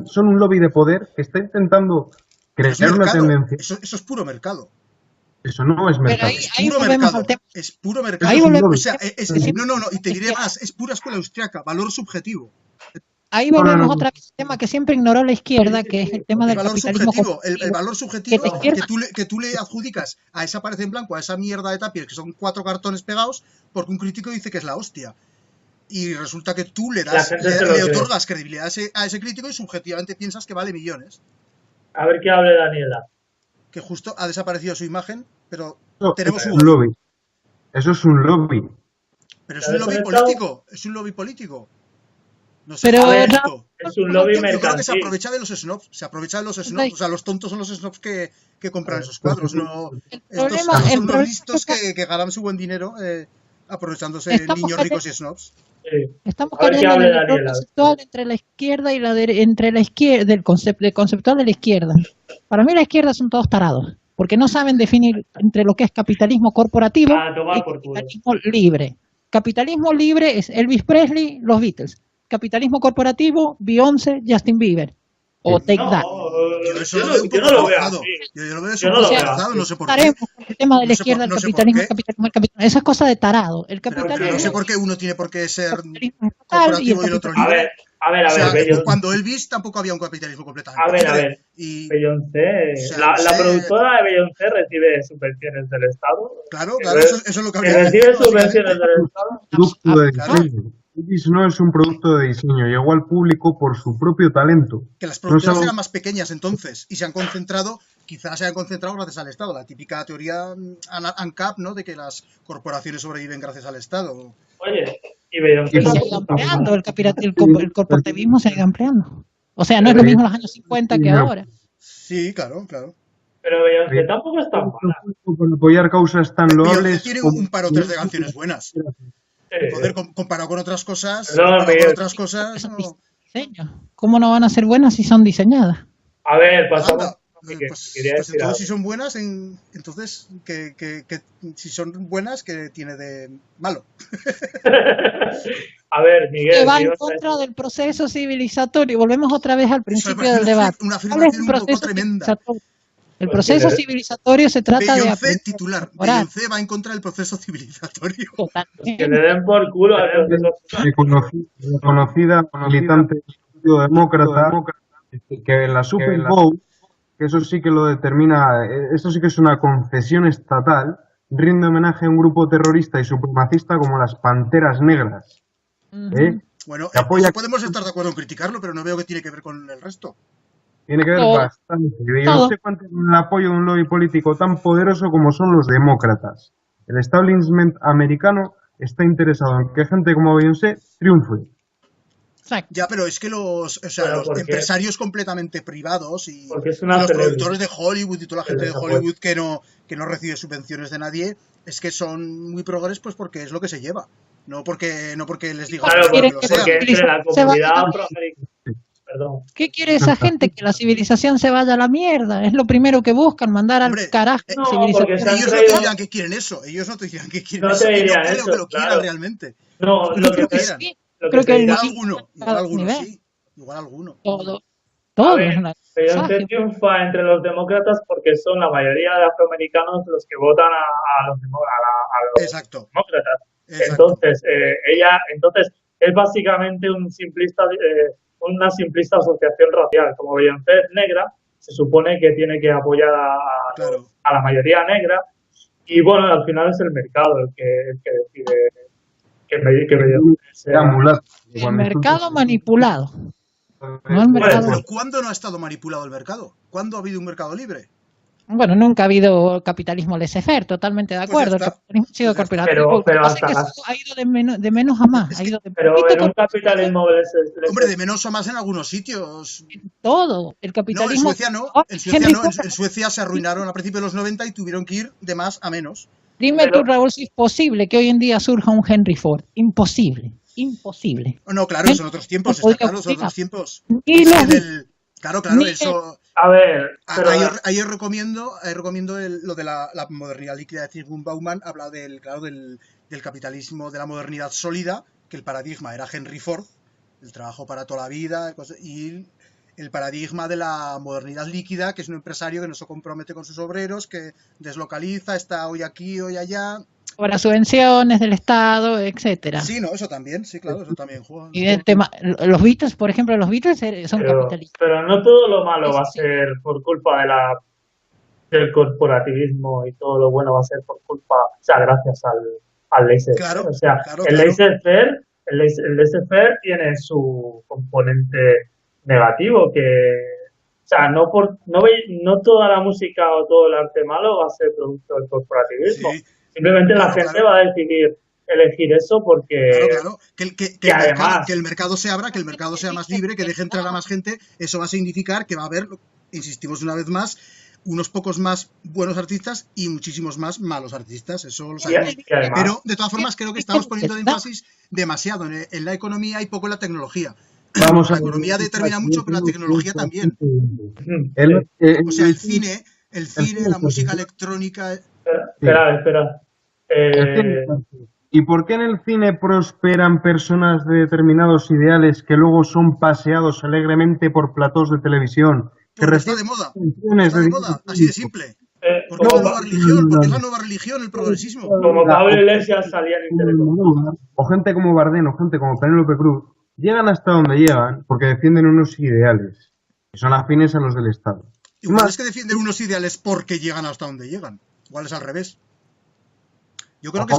son un lobby de poder que está intentando crear una tendencia. Eso es puro mercado. Eso no es mercado. Ahí volvemos al tema. Es puro mercado. Ahí volvemos. O sea, no, y te diré más, es pura escuela austriaca, valor subjetivo. Ahí volvemos otra vez al tema que siempre ignoró la izquierda, que es el tema del capitalismo. El valor subjetivo que tú le adjudicas a esa pared en blanco, a esa mierda de tapias, que son 4 cartones pegados, porque un crítico dice que es la hostia. Y resulta que tú le otorgas credibilidad a ese crítico y subjetivamente piensas que vale millones. A ver qué hable Daniela. Que justo ha desaparecido su imagen. pero Eso tenemos es voz. un lobby. Eso es un lobby. Pero es un lobby desconectado. político, es un lobby político. No sé, Pero A ver, político. es un lobby Yo creo que se mercantil. aprovecha de los snobs, se aprovecha de los snobs, o sea, los tontos son los snobs que compran A ver, esos cuadros, no, el estos problema, son el unos problema listos es que ganan su buen dinero aprovechándose de estamos niños cayendo, ricos y snobs. estamos A ver qué cayendo en hable el error Daniela. conceptual entre la izquierda y entre la izquierda, del conceptual de la izquierda. Para mí la izquierda son todos tarados, porque no saben definir entre lo que es capitalismo corporativo A tomar y por culo. capitalismo libre. Capitalismo libre es Elvis Presley, los Beatles. Capitalismo corporativo, Beyoncé, Justin Bieber. O Take That. No, Yo eso lo veo un yo poco no lo veo forzado. así. Yo lo veo Yo un no lo poco veo forzado, así. no sé por qué. Estaremos con el tema de la No sé izquierda, el no sé por capitalismo, qué. el capitalismo, el capitalismo. Esa es cosa de tarado. El Pero capitalismo no sé Porque- por qué uno tiene por qué ser capitalismo estatal y el corporativo y el otro capitalismo. A libre. ver, O sea, Beyoncé. cuando Elvis tampoco había un capitalismo completamente A ver. libre. Y, Beyoncé. o sea, La no sé. productora de Beyoncé recibe subvenciones del Estado. Claro, Que claro, re- eso es lo que que habría que recibe decir, subvenciones básicamente. del Estado. Producto de Claro. diseño. Elvis no es un producto de diseño, llegó al público por su propio talento. Que las No productoras saben- eran más pequeñas entonces y se han concentrado, quizás se han concentrado gracias al Estado. La típica teoría ANCAP, ¿no? De que las corporaciones sobreviven gracias al Estado. Oye, y Beyoncé Y se ha tampoco ido está ampliando, mal. el corporativismo se ha ido ampliando. O sea, no es lo mismo en los años 50 que ahora. Sí, claro, claro. Pero Beyoncé tampoco está mala. Por apoyar causas tan Beyoncé loables tiene como... un par o tres de canciones buenas. Joder, comparado con otras cosas, Perdón, comparado con Beyoncé. otras cosas, Son no. diseño. ¿Cómo no van a ser buenas si son diseñadas? A ver, pasamos. Anda, Que pues quería decir entonces algo. si son buenas, entonces si son buenas, ¿qué tiene de malo? A ver, Que Miguel, va ¿qué en ibas a contra decir? del proceso civilizatorio. Volvemos otra vez al Eso me principio parece del debate. una ¿Cuál es afirmación el un poco proceso tremenda. civilizatorio? El Pues proceso sí, civilizatorio se trata de Beyoncé aprender, titular. mejorar. Beyoncé va en contra del proceso civilizatorio. Que Totalmente. le den por culo al proceso. reconocida militante del Partido Demócrata, que en la Super Bowl, que eso sí que lo determina, esto sí que es una concesión estatal, rinde homenaje a un grupo terrorista y supremacista como las Panteras Negras. ¿eh? Ujú. Bueno, Que apoya- eso podemos estar de acuerdo en criticarlo, pero no veo que tiene que ver con el resto. Tiene que ver Todo. bastante. Yo Todo. no sé cuánto es el apoyo de un lobby político tan poderoso como son los demócratas. El establishment americano está interesado en que gente como Beyoncé triunfe. Exacto. Ya, pero es que los Pero ¿por qué? empresarios completamente privados y Porque es y una los celebrity. productores de Hollywood y toda la Que gente de les apoya. Hollywood que no recibe subvenciones de nadie, es que son muy progres pues porque es lo que se lleva. No porque les diga Claro, que quieren lo que sean. porque entre la se vaya comunidad a la afroamericana. Perdón. ¿Qué quiere esa gente? Que la civilización se vaya a la mierda. Es lo primero que buscan, mandar Hombre, al carajo eh, la No, civilización. porque se han Ellos no te traído. dirán que quieren eso. Ellos no te dirán que quieren No eso. te Y no dirían creo eso, que lo quieran claro. realmente. No, No lo creo que que te, quieran. Sí, lo creo que que te el Igual dirán. algunos nivel. sí. Igual alguno. Todo, A todo ver, es una Beyoncé mensaje. triunfa entre los demócratas porque son la mayoría de afroamericanos los que votan a los Exacto. demócratas. Exacto. Entonces es básicamente una simplista asociación racial. Como Beyoncé es negra, se supone que tiene que apoyar Claro. a la mayoría negra. Y bueno, al final es el mercado el que decide que Beyoncé sea. Era mulato. El mercado manipulado. No el Bueno, mercado. pero ¿cuándo no ha estado manipulado el mercado? ¿Cuándo ha habido un mercado libre? Bueno, nunca ha habido capitalismo laissez-faire, totalmente de Pues acuerdo. ya El está. capitalismo ha sido Pues ya está. corporativo. Lo que Pero pasa es hasta que las- eso ha ido de menos a más. Es Ha que- ido de Pero poquito en un capitalismo Hombre, de menos a más en algunos sitios. todo. El No, en capitalismo. Suecia no. Oh, En Suecia Henry no. Ford. En Suecia se arruinaron a principios de los 90 y tuvieron que ir de más a menos. Dime Pero- tú, Raúl, si es posible que hoy en día surja un Henry Ford. Imposible. Imposible. No, claro, son otros tiempos, No podía está claro, son opinar. otros tiempos. Ni Es los que Claro, Ni- eso. A ver, pero Ahí os recomiendo lo de la modernidad líquida de Zygmunt Bauman. Habla del capitalismo, de la modernidad sólida, que el paradigma era Henry Ford, el trabajo para toda la vida, y el paradigma de la modernidad líquida, que es un empresario que no se compromete con sus obreros, que deslocaliza, está hoy aquí, hoy allá. Para subvenciones del Estado, etcétera. Sí, no, eso también, sí, claro, eso también juega. Y el tema, los Beatles, por ejemplo, los Beatles son pero, capitalistas. pero no todo lo malo va a Sí. ser por culpa del corporativismo y todo lo bueno va a ser por culpa, o sea, gracias al laissez-faire. Claro, O sea, claro, el claro. laissez-faire tiene su componente negativo, que sea, no toda la música o todo el arte malo va a ser producto del corporativismo. Sí, Simplemente la claro, gente claro. va a decidir elegir eso porque Claro. que además, Que el mercado se abra, que el mercado sea más libre, que deje entrar a más gente. Eso va a significar que va a haber, insistimos una vez más, unos pocos más buenos artistas y muchísimos más malos artistas. Eso lo sabemos. y además, Pero, de todas formas, creo que estamos poniendo el énfasis demasiado en la economía y poco en la tecnología. Vamos La a ver, economía determina mucho, pero la tecnología también. El- O sea, el cine, la música electrónica. espera. ¿Y por qué en el cine prosperan personas de determinados ideales que luego son paseados alegremente por platós de televisión? Que Porque está reciben de moda. subvenciones Está de moda, así de simple. Porque es la nueva religión, porque es la nueva religión, el progresismo. Como Pablo Iglesias salía en Telecom. O gente como Bardén o gente como Penélope Cruz llegan hasta donde llegan porque defienden unos ideales que son afines a los del Estado. Igual es que defienden unos ideales porque llegan hasta donde llegan. Igual es al revés. Yo creo que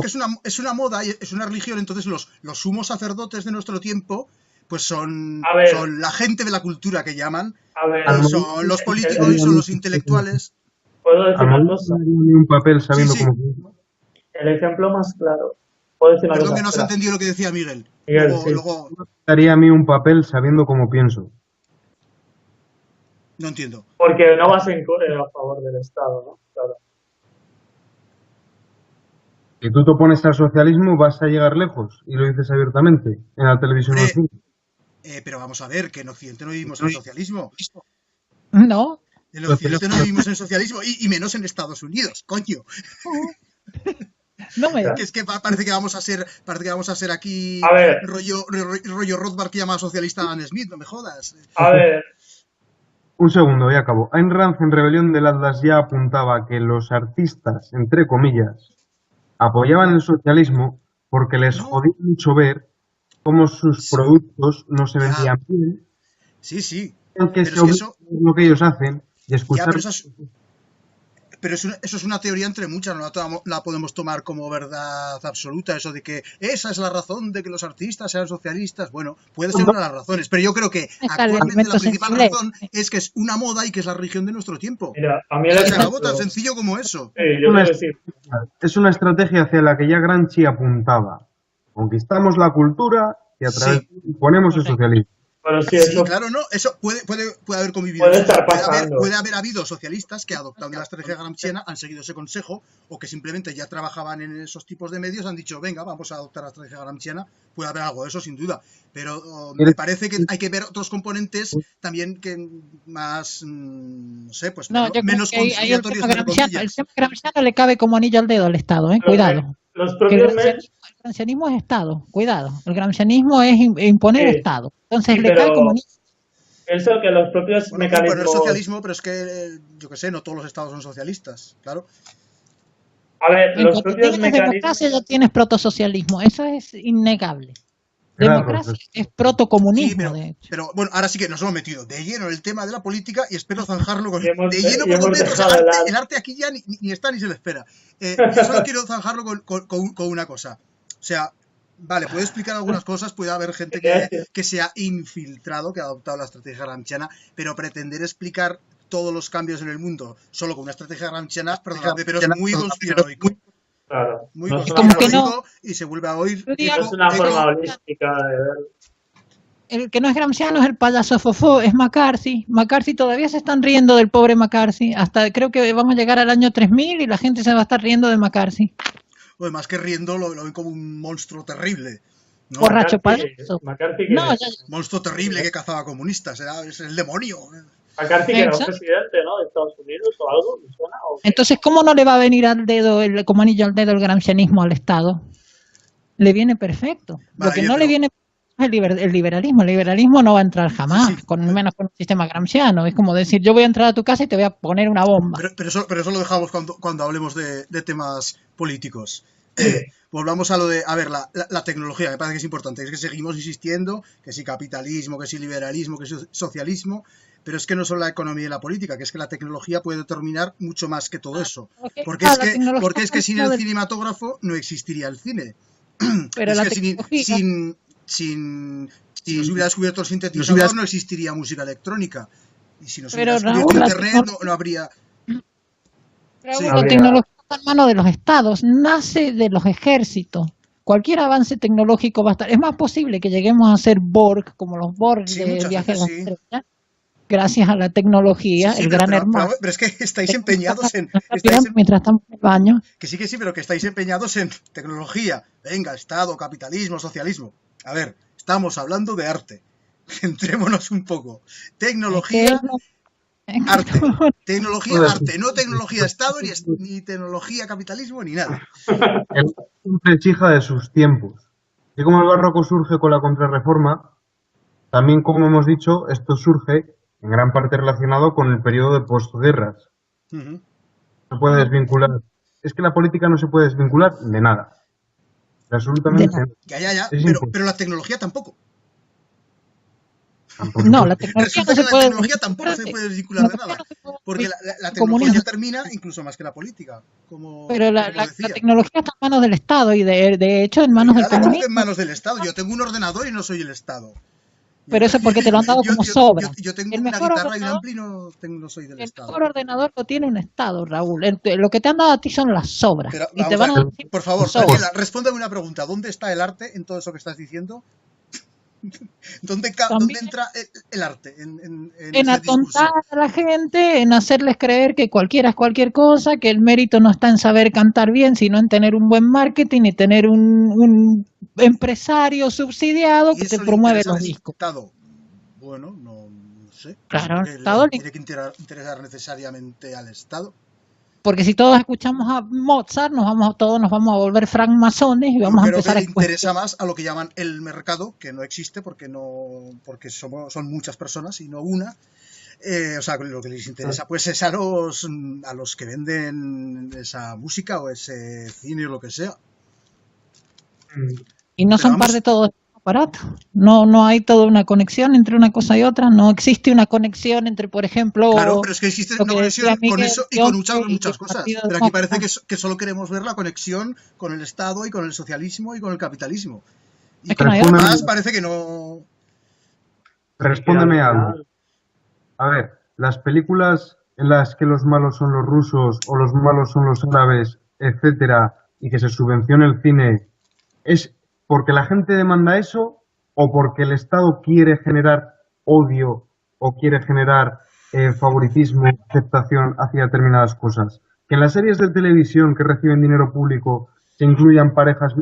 es una moda y es una religión, entonces los sumos sacerdotes de nuestro tiempo pues son la gente de la cultura que llaman, son los políticos y son los intelectuales. ¿Puedo decir una cosa? Un papel sabiendo Sí, sí. cómo... El ejemplo más claro. ¿Puedo decir una Perdón cosa? que no se ha Espera. entendido lo que decía Miguel. Miguel, sí. Luego daría a mí un papel sabiendo cómo pienso. no entiendo. Porque no vas a favor del Estado, ¿no? Claro. Si tú te opones al socialismo vas a llegar lejos y lo dices abiertamente en la televisión. Pero vamos a ver, que en Occidente no vivimos en socialismo. No. En Occidente no vivimos en socialismo y menos en Estados Unidos, coño. No me Que es que parece que vamos a ser aquí A ver. rollo Rothbard que llama socialista a Adam Smith, no me jodas. A ver, Un segundo, ya acabo. Ayn Rand en Rebelión del Atlas ya apuntaba que los artistas, entre comillas, apoyaban el socialismo porque les No. jodía mucho ver cómo sus productos no se Ya. vendían bien, Sí. aunque Pero se es que obligan eso, a hacer lo que ellos hacen y ya, escuchar. pero eso es una teoría entre muchas, no la podemos tomar como verdad absoluta, eso de que esa es la razón de que los artistas sean socialistas. Bueno, puede ser una de las razones, pero yo creo que Está el actualmente la elemento principal sensible. razón es que es una moda y que es la religión de nuestro tiempo. mira, a mí el Y se acabó, ejemplo... tan sencillo como eso. Sí, yo quiero decir, Es una estrategia hacia la que ya Gramsci apuntaba. Conquistamos la cultura y a través Sí. ponemos el socialismo. pero sí, Sí, eso claro, no, eso puede haber convivido. puede Eso. estar pasando. Puede haber habido socialistas que adoptando la estrategia gramsciana han seguido ese consejo o que simplemente ya trabajaban en esos tipos de medios, han dicho, venga, vamos a adoptar la estrategia gramsciana. Puede haber algo de eso, sin duda. Pero me parece que hay que ver otros componentes también que más, no sé, pues No, yo creo menos que ahí el conciliatorios, tema entre gramsciano, comillas. le cabe como anillo al dedo al Estado, Lo que- cuidado. Los Que propios el gramscianismo es Estado, cuidado. El gramscianismo es imponer Sí. Estado. Entonces Sí, le cae pero- como anillo. eso que los propios Bueno, poner mecanismos... socialismo, pero es que, yo qué sé, no todos los estados son socialistas, claro. A ver, En los cuanto propios tienes mecanismos... democracia ya tienes protosocialismo, eso es innegable. Claro, Democracia Sí, es protocomunismo, pero, de hecho. pero bueno, ahora sí que nos hemos metido de lleno en el tema de la política y espero zanjarlo con, Y hemos- de lleno y por hemos completo. O sea, dejado el arte. el arte aquí ya ni está ni se le espera. Yo solo quiero zanjarlo con una cosa. O sea, vale, puedo explicar algunas cosas, puede haber gente que se ha infiltrado, que ha adoptado la estrategia gramsciana, pero pretender explicar todos los cambios en el mundo solo con una estrategia gramsciana, perdóname, pero es muy conspiranoico. Claro, Muy no es una, como que conspiranoico y se vuelve a oír. Yo diría- no es una eco. forma holística de ver. El que no es gramsciano es el payaso fofó, es McCarthy. McCarthy todavía se están riendo del pobre McCarthy. Hasta creo que vamos a llegar al año 3000 y la gente se va a estar riendo de McCarthy. O más que riendo, lo ven como un monstruo terrible. ¿no? Borracho McCarthy- payaso. McCarthy que, No, ya, Monstruo terrible que cazaba comunistas, es el demonio. McCarthy que era un Exacto. presidente, ¿no? De Estados Unidos o algo, ¿me suena? ¿O qué? entonces, ¿cómo no le va a venir al dedo, como anillo al dedo, el gramscianismo al Estado? Le viene perfecto. Lo Vale, que no pero- le viene es el liberalismo. El liberalismo no va a entrar jamás, Sí. con menos con un sistema gramsciano. Es como decir, yo voy a entrar a tu casa y te voy a poner una bomba. Pero eso lo dejamos cuando hablemos de temas políticos. Volvamos a lo de, a ver, la tecnología, me parece que es importante. Es que seguimos insistiendo que si capitalismo, que si liberalismo, que si socialismo, pero es que no solo la economía y la política, que es que la tecnología puede determinar mucho más que todo eso. Porque Ah, es la tecnología porque es que sin no el del- cinematógrafo no existiría el cine. Pero Es la que tecnología... si no se hubiera descubierto el sintetizador no existiría música electrónica. Y si nos Pero hubiera descubierto Raúl, Internet, no habría... Sí. La tecnología está en manos de los estados, nace de los ejércitos. Cualquier avance tecnológico va a estar. Es más posible que lleguemos a ser Borg, como los Borg Sí, de muchas Viaje a veces la sí. Estrella, gracias a la tecnología, Sí, el pero, gran pero, hermano. pero es que estáis empeñados en... Mientras estamos en el baño. Que sí, pero que estáis empeñados en tecnología. Venga, Estado, capitalismo, socialismo. A ver, estamos hablando de arte. Centrémonos un poco. Tecnología, arte. Tecnología, arte. No tecnología Estado, ni tecnología capitalismo, ni nada. El arte siempre es hija de sus tiempos. Así como el barroco surge con la Contrarreforma, también, como hemos dicho, esto surge en gran parte relacionado con el periodo de postguerras. Uh-huh. No se puede desvincular. Es que la política no se puede desvincular de nada. Absolutamente nada. Ya. Es Pero la tecnología tampoco. No, la tecnología Resulta no que se la puede tecnología tampoco se puede desvincular de nada. Porque la tecnología termina incluso más que la política. Pero la tecnología está en manos del Estado y de hecho en manos del comunismo. ¿Cómo que en manos del Estado? Yo tengo un ordenador y no soy el Estado. Pero eso porque te lo han dado como sobra. Yo tengo una guitarra y un ampli y no soy del Estado. El mejor ordenador lo tiene un Estado, Raúl. Lo que te han dado a ti son las sobras. Pero, y te van a decir, por favor, Daniela, respóndeme una pregunta. ¿Dónde está el arte en todo eso que estás diciendo? ¿Dónde entra el arte? En atontar a la gente, en hacerles creer que cualquiera es cualquier cosa, que el mérito no está en saber cantar bien, sino en tener un buen marketing y tener un empresario subsidiado que te promueve los discos. Bueno, no sé. Claro, el Estado tiene que interesar necesariamente al Estado. Porque si todos escuchamos a Mozart, todos nos vamos a volver francmasones y vamos a empezar a le interesa más a lo que llaman el mercado, que no existe porque son muchas personas y no una. O sea, lo que les interesa pues es a los que venden esa música o ese cine o lo que sea. Y no son parte de todo el aparato. No hay toda una conexión entre una cosa y otra. No existe una conexión entre, por ejemplo... Claro, pero es que existe una conexión con eso y con muchas cosas. Pero aquí parece que solo queremos ver la conexión con el Estado y con el socialismo y con el capitalismo. Y además parece que no... Respóndeme algo. A ver, las películas en las que los malos son los rusos o los malos son los árabes, etcétera, y que se subvencione el cine, ¿es porque la gente demanda eso o porque el Estado quiere generar odio o quiere generar favoritismo, aceptación hacia determinadas cosas? Que en las series de televisión que reciben dinero público se incluyan parejas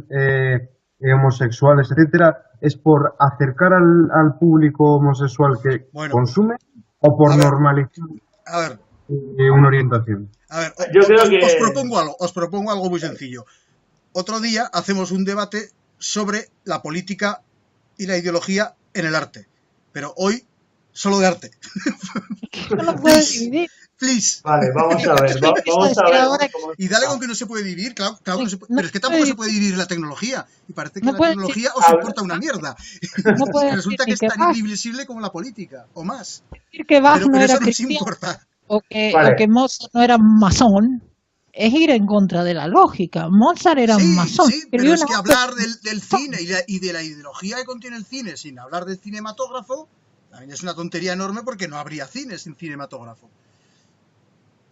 homosexuales, etcétera, ¿es por acercar al público homosexual que consume o por normalizar una orientación? A ver, yo creo que... os propongo algo muy sencillo. Otro día hacemos un debate sobre la política y la ideología en el arte. Pero hoy, solo de arte. No lo puedes dividir. Please. Vale, vamos a ver. Vamos a ver. Y dale con que no se puede dividir, claro que no se puede, pero es que tampoco se puede dividir la tecnología. Y parece que la tecnología os importa una mierda. Resulta que es tan indivisible como la política, o más. Decir que Bach no era eso nos importa. O que Mozart no era masón. Es ir en contra de la lógica. Mozart era masón. Sí, pero es que hablar del cine y de la ideología que contiene el cine sin hablar del cinematógrafo también es una tontería enorme porque no habría cine sin cinematógrafo.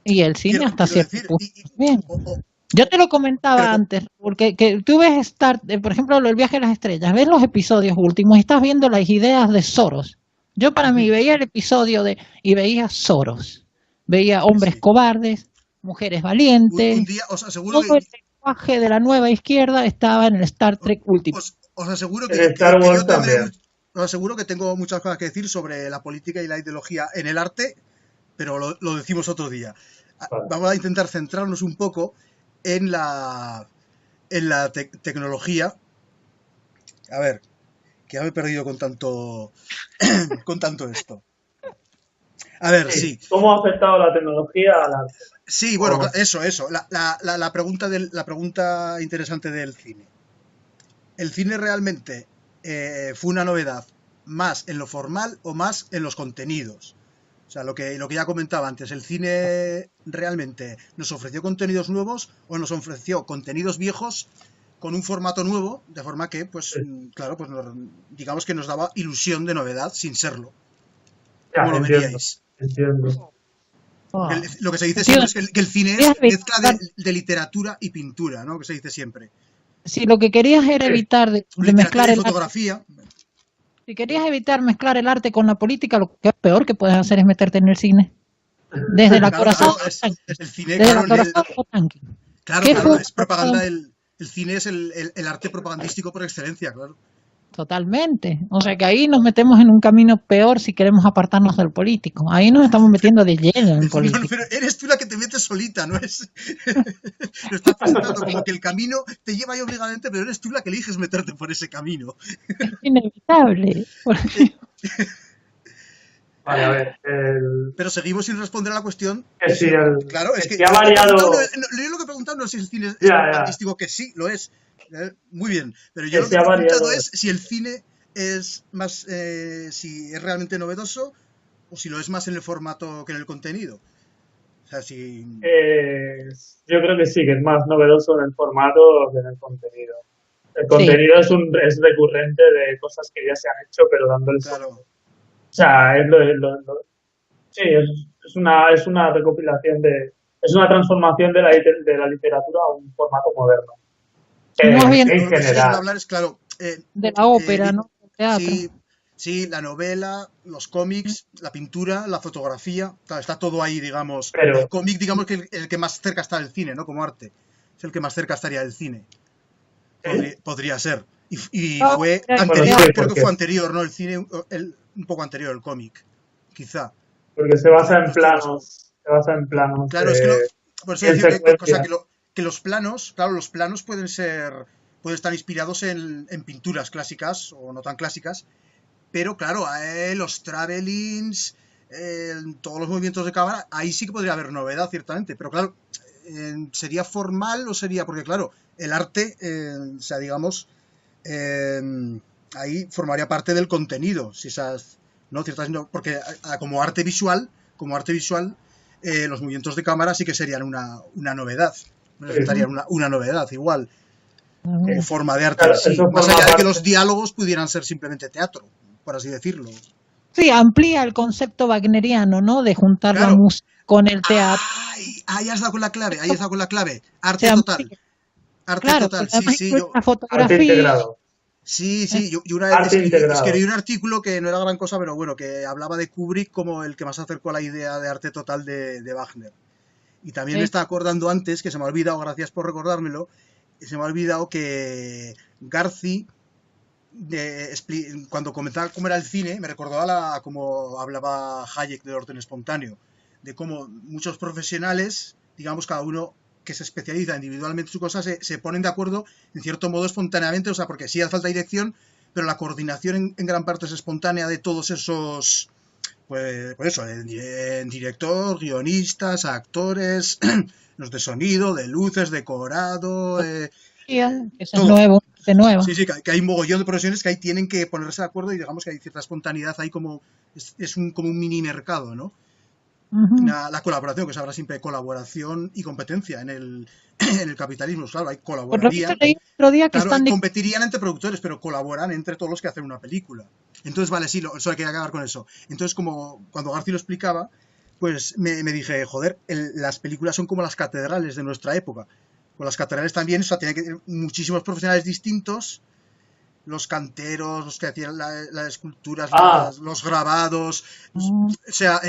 Y el cine hasta cierto punto. Yo te lo comentaba antes, porque tú ves por ejemplo, el viaje a las estrellas, ves los episodios últimos y estás viendo las ideas de Soros. Yo para mí veía el episodio y veía Soros. Veía hombres cobardes, mujeres valientes. Un día os aseguro todo el lenguaje de la nueva izquierda estaba en el Star Trek último. Os aseguro os aseguro que tengo muchas cosas que decir sobre la política y la ideología en el arte, pero lo decimos otro día. Vamos a intentar centrarnos un poco en la tecnología. A ver, que ya me he perdido con tanto esto. A ver, sí. ¿Cómo ha afectado la tecnología al arte? Sí, bueno, eso. La pregunta interesante del cine. ¿El cine realmente fue una novedad más en lo formal o más en los contenidos? O sea, lo que ya comentaba antes, ¿el cine realmente nos ofreció contenidos nuevos o nos ofreció contenidos viejos con un formato nuevo, de forma que, pues, claro, pues digamos que nos daba ilusión de novedad sin serlo? ¿Cómo lo veríais? entiendo. Ah. Lo que se dice Tío, siempre es que el cine es querías mezcla evitar- de literatura y pintura, ¿no? Que se dice siempre. si lo que querías era Sí. evitar de Literatura mezclar y el arte, fotografía. si querías evitar mezclar el arte con la política, lo que es peor que puedes hacer es meterte en el cine. Desde la Claro, corazón claro, el cine, desde claro, la corazón Potanqui. claro, ¿Qué claro, fue? es propaganda, el cine es el arte propagandístico por excelencia, claro. Totalmente. O sea que ahí nos metemos en un camino peor si queremos apartarnos del político. Ahí nos estamos metiendo de lleno en No, política. pero eres tú la que te metes solita, no es. Lo estás presentando como que el camino te lleva ahí obligadamente, pero eres tú la que eliges meterte por ese camino. Es inevitable. Vale, a ver. Pero seguimos sin responder a la cuestión. Que sí, Claro, es que ha yo lo que he variado. preguntado yo lo que he preguntado no es si el cine es Ya, ya. propagandístico, que sí, lo es. Muy bien. Pero yo Que lo sí que he ha preguntado variado. es si el cine es más. Si es realmente novedoso o si lo es más en el formato que en el contenido. O sea, si. Yo creo que sí, que es más novedoso en el formato que en el contenido. El Sí. contenido es recurrente de cosas que ya se han hecho, pero dándole Claro. O sea, sí, es una recopilación es una transformación de la literatura a un formato moderno. Más bien En Lo que se suele general. hablar es, claro. de la ópera, ¿no? Del teatro. Sí, sí, la novela, los cómics, la pintura, la fotografía, claro, está todo ahí, digamos. Pero- El cómic, digamos que el que más cerca está del cine, ¿no? Como arte. Es el que más cerca estaría del cine. Podría ser. Y Ah, fue bueno, anterior, sí, creo que porque- fue anterior, ¿no? El cine, un poco anterior, el cómic. Quizá. Porque se basa No en estoy más seguro. planos. Se basa en planos. Claro, es que por eso y en decir que, o sea, secuencia. que los planos, claro, los planos pueden estar inspirados en pinturas clásicas o no tan clásicas, pero claro, los travelings, todos los movimientos de cámara, ahí sí que podría haber novedad, ciertamente, pero claro, ¿sería formal o sería? Porque claro, el arte, o sea, digamos, ahí formaría parte del contenido, si esas, ¿no? Ciertas, no, porque como arte visual, los movimientos de cámara sí que serían una novedad, representarían una novedad igual, como forma de arte Claro, en sí, eso más forma allá de que parte- los diálogos pudieran ser simplemente teatro, por así decirlo. Sí, amplía el concepto wagneriano, ¿no? De juntar la Claro. música con el teatro. Ahí has dado con la clave, ahí has dado con la clave. Arte Se total. amplía. Arte Claro, total, porque además sí, incluye yo. la Arte fotografía. integrado. Sí, yo una vez Arte integrado. escribí un artículo que no era gran cosa, pero bueno, que hablaba de Kubrick como el que más acercó a la idea de arte total de Wagner. Y también Sí. me estaba acordando antes, que se me ha olvidado, gracias por recordármelo, se me ha olvidado que Garci, cuando comentaba cómo era el cine, me recordó como hablaba Hayek del orden espontáneo, de cómo muchos profesionales, digamos cada uno que se especializa individualmente en su cosa, se ponen de acuerdo en cierto modo espontáneamente, o sea, porque sí hace falta dirección, pero la coordinación en gran parte es espontánea de todos esos, pues eso, en director, guionistas, actores, los de sonido, de luces, decorado, Eso es todo. nuevo, de nuevo. Sí, que hay un mogollón de profesiones que ahí tienen que ponerse de acuerdo y digamos que hay cierta espontaneidad ahí como como un mini mercado, ¿no? Ujú. La colaboración, que se habla siempre de colaboración y competencia en el capitalismo, claro, hay Por lo visto colaborarían, leí otro día que claro, están competirían entre productores, pero colaboran entre todos los que hacen una película. Entonces, vale, sí, eso hay que acabar con eso. Entonces, como cuando García lo explicaba, pues me dije, joder, las películas son como las catedrales de nuestra época. Con las catedrales también, o sea, tienen que tener muchísimos profesionales distintos, los canteros, los que hacían las esculturas, los grabados, o sea,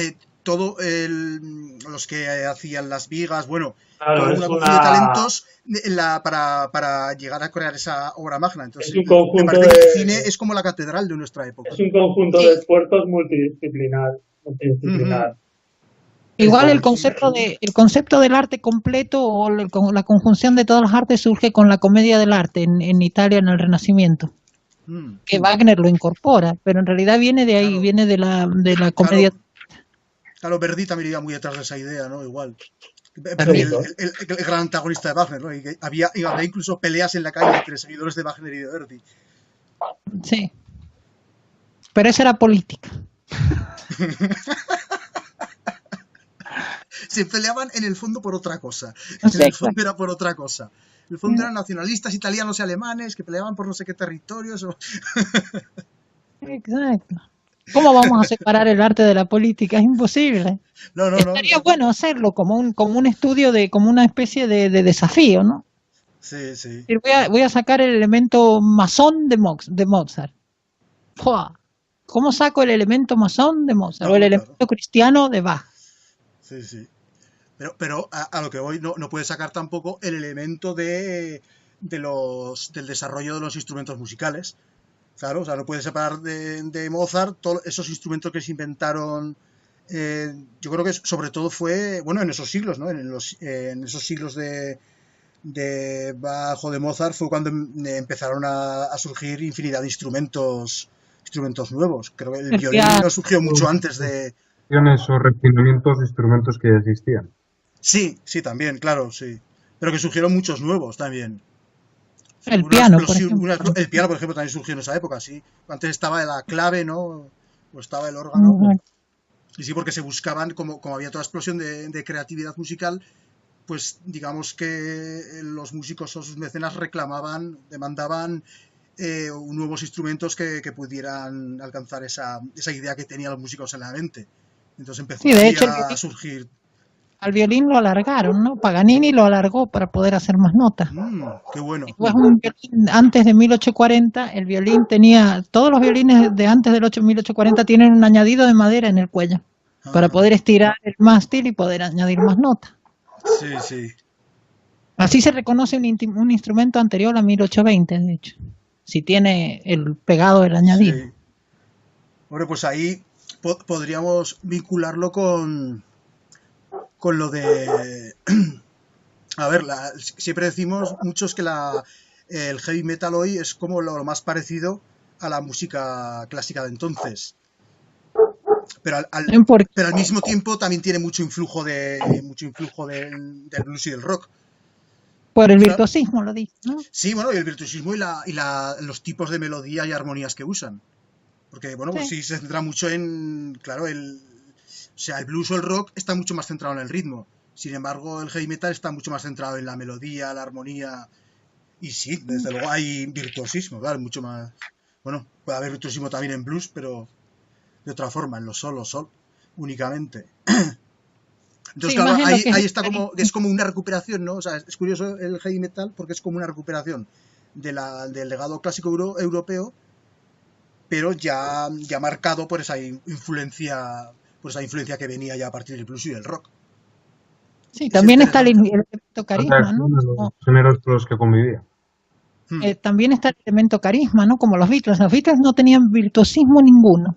los que hacían las vigas, bueno, Claro, toda es una cocina de talentos para llegar a crear esa obra magna. Entonces, Es un conjunto me parece que el de- cine es como la catedral de nuestra época. es un conjunto de esfuerzos multidisciplinar. Ujú. Igual el Entonces, concepto del arte completo o la conjunción de todas las artes surge con la comedia del arte en Italia en el Renacimiento, que Wagner lo incorpora, pero en realidad viene de ahí, Claro. viene de la comedia. Claro, Verdi también iba muy detrás de esa idea, ¿no? Igual. Claro. Verdi, el gran antagonista de Wagner, ¿no? Y que había incluso peleas en la calle entre seguidores de Wagner y de Verdi. Sí. Pero esa era política. Se peleaban en el fondo por otra cosa. O sea, En el fondo era por otra cosa. En el fondo eran nacionalistas italianos y alemanes que peleaban por no sé qué territorios. Exacto. ¿Cómo vamos a separar el arte de la política? Es imposible. No, Estaría bueno hacerlo como un estudio, como una especie de desafío, ¿no? Sí, sí. Voy a sacar el elemento masón de Mozart. ¡Fua! ¿Cómo saco el elemento masón de Mozart? O el elemento cristiano de Bach. Sí, sí. Pero a lo que voy, no puedes sacar tampoco el elemento del desarrollo de los instrumentos musicales. Claro, o sea, no puedes separar de Mozart todos esos instrumentos que se inventaron. Yo creo que sobre todo fue, bueno, en esos siglos, ¿no? En esos siglos de Bach o de Mozart fue cuando empezaron a surgir infinidad de instrumentos nuevos. Creo que el violín no surgió mucho antes de... O refinamientos de instrumentos que ya existían. Sí, también, claro, sí. Pero que surgieron muchos nuevos también. Sí, el piano, por ejemplo. El piano, por ejemplo, también surgió en esa época, sí. Antes estaba la clave, ¿no? O estaba el órgano. Y sí, porque se buscaban, como había toda explosión de creatividad musical, pues digamos que los músicos o sus mecenas demandaban nuevos instrumentos que pudieran alcanzar esa idea que tenían los músicos en la mente. Entonces empezó a surgir. Al violín lo alargaron, ¿no? Paganini lo alargó para poder hacer más notas. Qué bueno. Antes de 1840, el violín tenía, todos los violines de antes del 1840 tienen un añadido de madera en el cuello, para poder estirar el mástil y poder añadir más notas. Sí, sí. Así se reconoce un instrumento anterior a 1820, de hecho, si tiene el pegado del añadido. Sí. Bueno, pues ahí podríamos vincularlo con lo de... A ver, siempre decimos muchos que el heavy metal hoy es como lo más parecido a la música clásica de entonces. Pero al mismo tiempo también tiene mucho influjo del blues y del rock. Por el virtuosismo, lo dices, ¿no? Sí, bueno, y el virtuosismo y los tipos de melodía y armonías que usan. Porque, bueno, pues sí se centra mucho en, claro, el blues o el rock está mucho más centrado en el ritmo. Sin embargo, el heavy metal está mucho más centrado en la melodía, la armonía. Y sí, desde luego hay virtuosismo, claro, mucho más. Bueno, puede haber virtuosismo también en blues, pero de otra forma, en los sol, únicamente. Entonces, claro, ahí está es como una recuperación, ¿no? O sea, es curioso el heavy metal porque es como una recuperación del legado clásico europeo, pero ya marcado por esa influencia que venía ya a partir del blues y del rock. Sí, también está el elemento carisma, ¿no? Los géneros con los que convivía. También está el elemento carisma, ¿no? Como los Beatles. Los Beatles no tenían virtuosismo ninguno,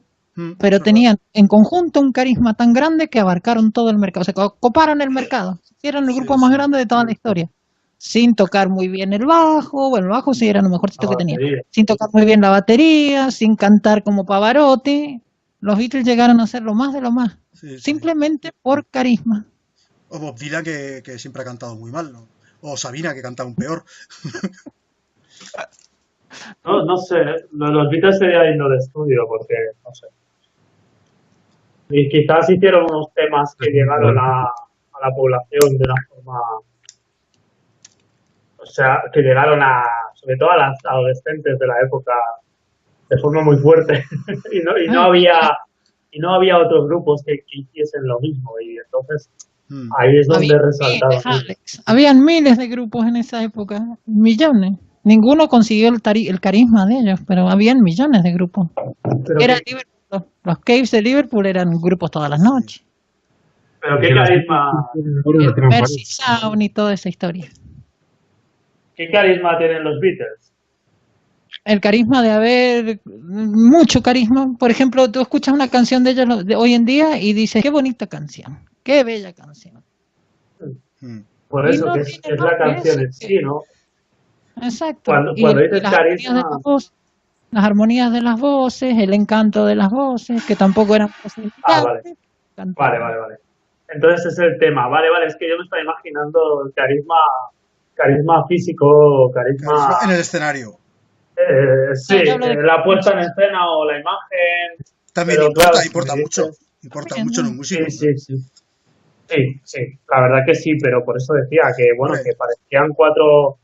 pero tenían en conjunto un carisma tan grande que abarcaron todo el mercado. O sea, coparon el mercado. Eran el grupo más grande de toda la historia. Sin tocar muy bien el bajo. Bueno, el bajo sí era lo mejorcito que tenía. Sin tocar muy bien la batería, sin cantar como Pavarotti. Los Beatles llegaron a ser lo más de lo más. Simplemente por carisma. O Bob Dylan, que siempre ha cantado muy mal, ¿no? O Sabina, que canta aún peor. No sé, los Beatles sería digno de estudio, porque, no sé. Y quizás hicieron unos temas que llegaron a la población de una forma... O sea, que llegaron sobre todo a las adolescentes de la época de forma muy fuerte. y no había otros grupos que hiciesen lo mismo. Y entonces... Ahí es donde resaltaba. Habían miles de grupos en esa época, millones. Ninguno consiguió el carisma de ellos, pero habían millones de grupos. Los Caves de Liverpool eran grupos todas las noches. Pero qué carisma. El Percy Sound y toda esa historia. ¿Qué carisma tienen los Beatles? El carisma de haber mucho carisma. Por ejemplo, tú escuchas una canción de ellos de hoy en día y dices, qué bonita canción. Qué bella canción. Por eso no que es la canción en sí, ¿no? Exacto. Cuando dices carisma... Las armonías de las voces, el encanto de las voces, que tampoco eran voces. Vale. Entonces es el tema. Vale, es que yo me estaba imaginando el carisma físico, carisma en el escenario. Sí, la puesta en escena o la imagen. También importa mucho. Importa mucho los músicos. Sí, la verdad que sí, pero por eso decía que, bueno, que parecían cuatro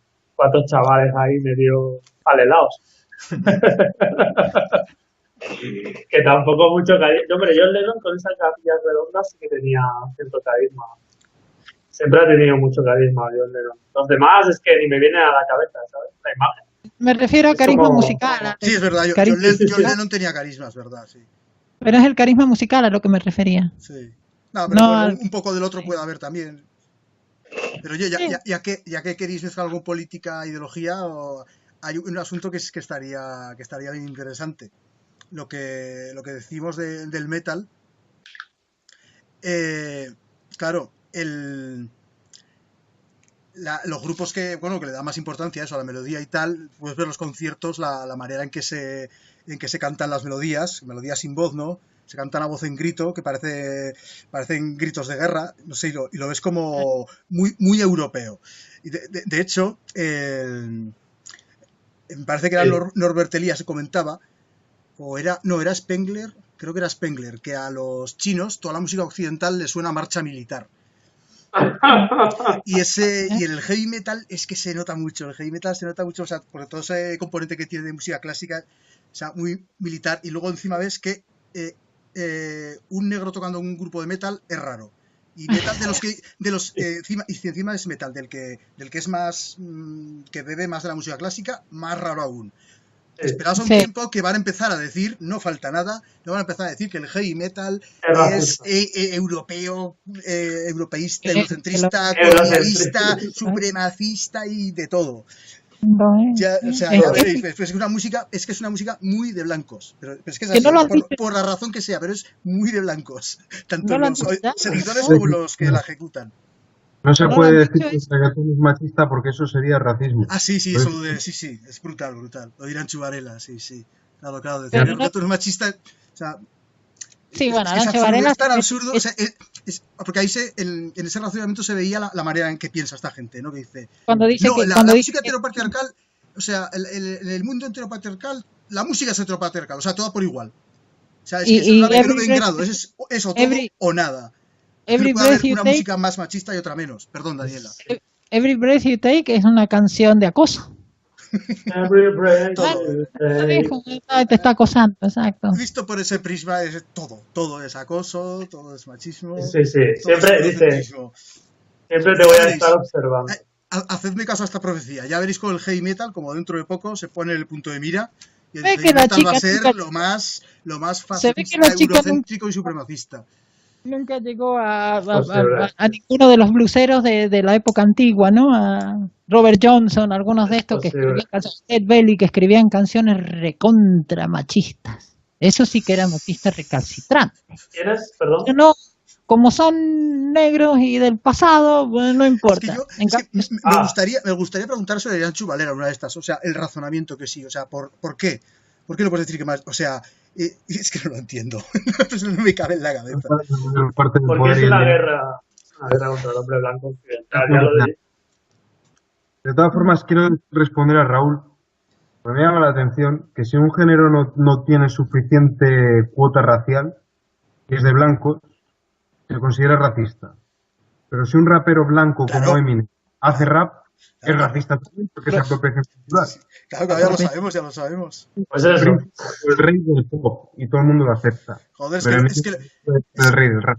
chavales ahí medio alelados. Que tampoco mucho carisma. Hombre, John Lennon con esas gafillas redondas sí que tenía cierto carisma. Siempre ha tenido mucho carisma John Lennon. Los demás es que ni me viene a la cabeza, ¿sabes? La imagen. Me refiero a Es carisma como... musical. Sí, es verdad, Carisma Sí, sí, John sí. Lennon tenía carisma, es verdad, sí. Pero es el carisma musical a lo que me refería. Sí. No, pero No bueno, al... un poco del otro puede haber también. Pero oye, Sí. ya que queréis mezclar algo con política, ideología, hay un asunto que estaría bien interesante. Lo que decimos del metal, claro, los grupos que le dan más importancia a eso, a la melodía y tal, puedes ver los conciertos, la manera en que se cantan las melodías sin voz, ¿no? Se cantan a voz en grito, que parecen gritos de guerra, no sé, y lo ves como muy, muy europeo. Y de hecho, me parece que era Norbert Elias, se comentaba, era Spengler, creo que era Spengler, que a los chinos toda la música occidental les suena a marcha militar. Y en el heavy metal es que se nota mucho, o sea, por todo ese componente que tiene de música clásica, o sea, muy militar, y luego encima ves que un negro tocando un grupo de metal es raro. Y metal encima es metal, del que es más, que bebe más de la música clásica, más raro aún. Esperaos a un tiempo que van a empezar a decir, no falta nada, no van a empezar a decir que el heavy metal es europeo, europeísta, eurocentrista, colonialista, supremacista y de todo. Ya, o sea, ya veréis, es una música muy de blancos, pero es que es así, no por la razón que sea, pero es muy de blancos, tanto los seguidores como los que la ejecutan. No se puede decir que el reggaetón es machista porque eso sería racismo. Ah, sí, sí, sí, es brutal. Lo dirán Chuvarela, sí. Claro, decir que el reggaetón es machista, o sea, sí, bueno, es tan absurdo, o sea, porque ahí en ese razonamiento se veía la manera en que piensa esta gente, ¿no? Que dice, cuando dice que la música heteropatriarcal, o sea, en el mundo heteropatriarcal, la música es heteropatriarcal, o sea, toda por igual. O sea, es que es una que no ven grado, es o todo o nada. No puede haber una música más machista y otra menos. Perdón, Daniela. Every Breath You Take es una canción de acoso. Every breath you take. Te está acosando, exacto. Visto por ese prisma, es todo es acoso, todo es machismo. Sí, siempre dice, siempre te voy a estar observando. Hacedme caso a esta profecía. Ya veréis con el heavy metal, como dentro de poco se pone el punto de mira. Y el heavy metal va a ser lo más fascista, eurocéntrico y supremacista. Nunca llegó a ninguno de los bluseros de la época antigua, ¿no? A Robert Johnson, algunos de estos que escribían canciones, Ed Belly, que escribían canciones recontra machistas. Eso sí que era machista recalcitrante. ¿Quieres? Perdón. No, como son negros y del pasado, bueno, no importa. Me gustaría preguntar sobre Yanchu Valera, una de estas, o sea, el razonamiento que sí, o sea, ¿por qué? ¿Por qué no puedes decir que más? O sea, es que no lo entiendo. No me cabe en la cabeza. Porque es una guerra contra el hombre blanco occidental, ya lo dije. De todas formas, quiero responder a Raúl. Me llama la atención que si un género no tiene suficiente cuota racial, y es de blancos, se considera racista. Pero si un rapero blanco como Eminem hace rap, es racista también porque es apropiación cultural. Claro, ya lo sabemos. Pues eso. El rey del pop y todo el mundo lo acepta. Joder, es el rey del rap.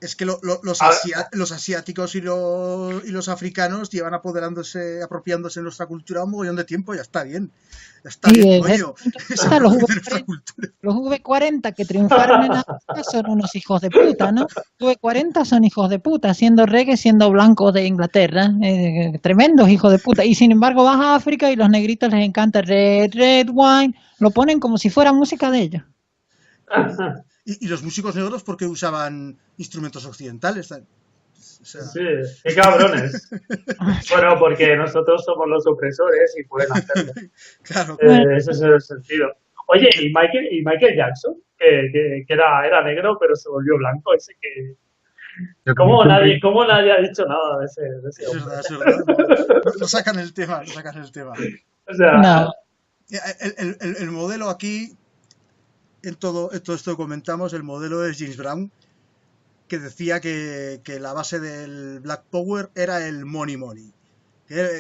Es que los asiáticos y los africanos llevan apropiándose de nuestra cultura un mogollón de tiempo, ya está bien. Ya está bien, coño. Los V40 que triunfaron en África son unos hijos de puta, ¿no? Los V40 son hijos de puta, siendo reggae, siendo blancos de Inglaterra. Tremendos hijos de puta. Y sin embargo vas a África y los negritos les encanta Red Wine. Lo ponen como si fuera música de ellos. ¿Y los músicos negros por qué usaban instrumentos occidentales? O sea... Sí, qué cabrones. Bueno, porque nosotros somos los opresores y pueden hacerlo. Claro. Ese es el sentido. Oye, ¿y Michael Jackson? Que era negro, pero se volvió blanco. Ese que... ¿Cómo nadie ha dicho nada de ese hombre? Es verdad. No sacan el tema. O sea... No. El modelo aquí... En todo esto que comentamos, el modelo es James Brown, que decía que la base del Black Power era el money.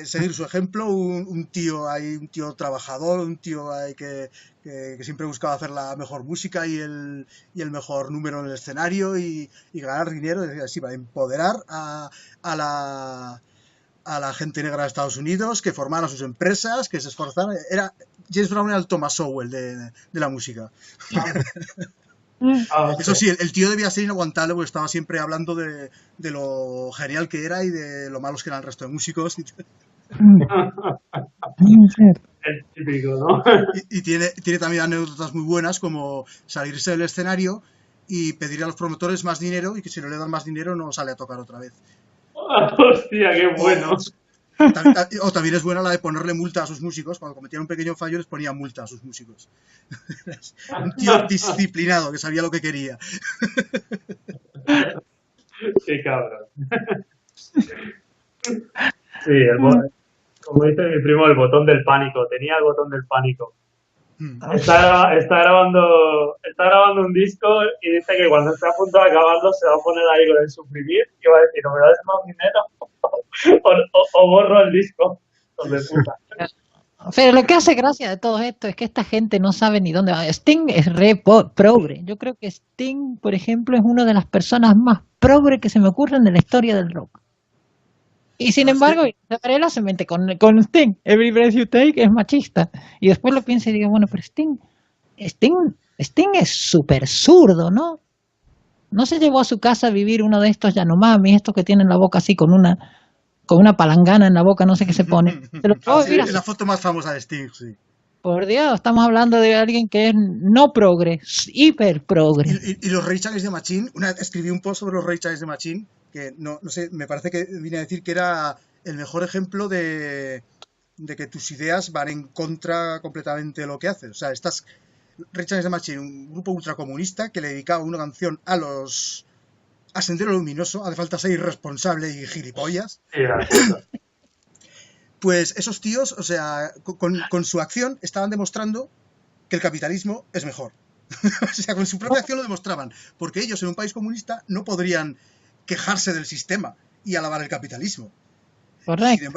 seguir su ejemplo, un tío trabajador, un tío ahí que siempre buscaba hacer la mejor música y el mejor número en el escenario y ganar dinero, así, para empoderar a la gente negra de Estados Unidos, que formara sus empresas, que se esforzaran. James Brown era el Thomas Sowell de la música. Eso sí, el tío debía ser inaguantable porque estaba siempre hablando de lo genial que era y de lo malos que eran el resto de músicos. El típico, ¿no? Y tiene también anécdotas muy buenas, como salirse del escenario y pedir a los promotores más dinero, y que si no le dan más dinero no sale a tocar otra vez. Hostia, qué bueno. O también es buena la de ponerle multa a sus músicos. Cuando cometían un pequeño fallo les ponía multa a sus músicos. Un tío disciplinado que sabía lo que quería. Qué cabrón. Sí, como dice mi primo, el botón del pánico. Tenía el botón del pánico. Está grabando un disco y dice que cuando esté a punto de acabarlo se va a poner ahí con el suprimir y va a decir, o me das más dinero o borro el disco. De puta. Pero lo que hace gracia de todo esto es que esta gente no sabe ni dónde va. Sting es re progre. Yo creo que Sting, por ejemplo, es una de las personas más progre que se me ocurren en la historia del rock. Y sin embargo, Varela se mete con Sting. Every Breath You Take es machista. Y después lo piensa y digo, bueno, pero Sting es súper zurdo, ¿no? No se llevó a su casa a vivir uno de estos Yanomami, estos que tienen la boca así con una palangana en la boca, no sé qué se pone. Se lo puedo vivir así. La foto más famosa de Sting, sí. Por Dios, estamos hablando de alguien que es no progre, hiper progre. Y los Rage Against the Machine, escribí un post sobre los Rage Against the Machine, que no sé, me parece que vine a decir que era el mejor ejemplo de que tus ideas van en contra completamente de lo que haces. O sea, Rage Against the Machine, un grupo ultracomunista que le dedicaba una canción a Sendero Luminoso, hace falta ser irresponsable y gilipollas. Pues esos tíos, o sea, con su acción estaban demostrando que el capitalismo es mejor. O sea, con su propia acción lo demostraban, porque ellos en un país comunista no podrían quejarse del sistema y alabar el capitalismo. Correcto.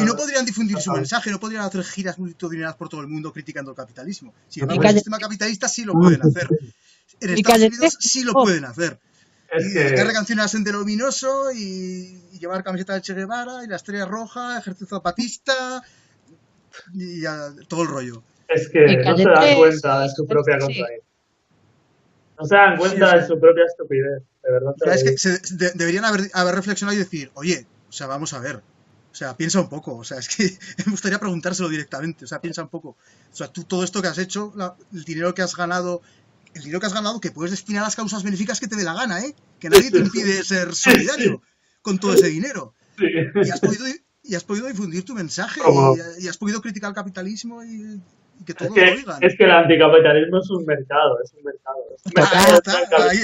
Y no podrían difundir su mensaje, no podrían hacer giras multitudinarias por todo el mundo criticando el capitalismo. Sin embargo, el sistema capitalista sí lo pueden hacer. En Estados Unidos sí lo pueden hacer. Y dedicarle canciones a Sendero Luminoso y llevar camiseta de Che Guevara y la estrella roja, ejército zapatista y todo el rollo. Es que no se dan cuenta de su propia contradicción. No se dan cuenta de su propia estupidez, de verdad. Es que deberían haber reflexionado y decir, oye, o sea, vamos a ver, o sea, piensa un poco, o sea, es que me gustaría preguntárselo directamente, o sea, piensa un poco. O sea, tú todo esto que has hecho, el dinero que has ganado, que puedes destinar a las causas benéficas que te dé la gana, ¿eh? Que nadie te impide ser solidario con todo ese dinero. Sí. Y has podido difundir tu mensaje y has podido criticar el capitalismo y que todos lo oigan. Es que el anticapitalismo es un mercado, Ahí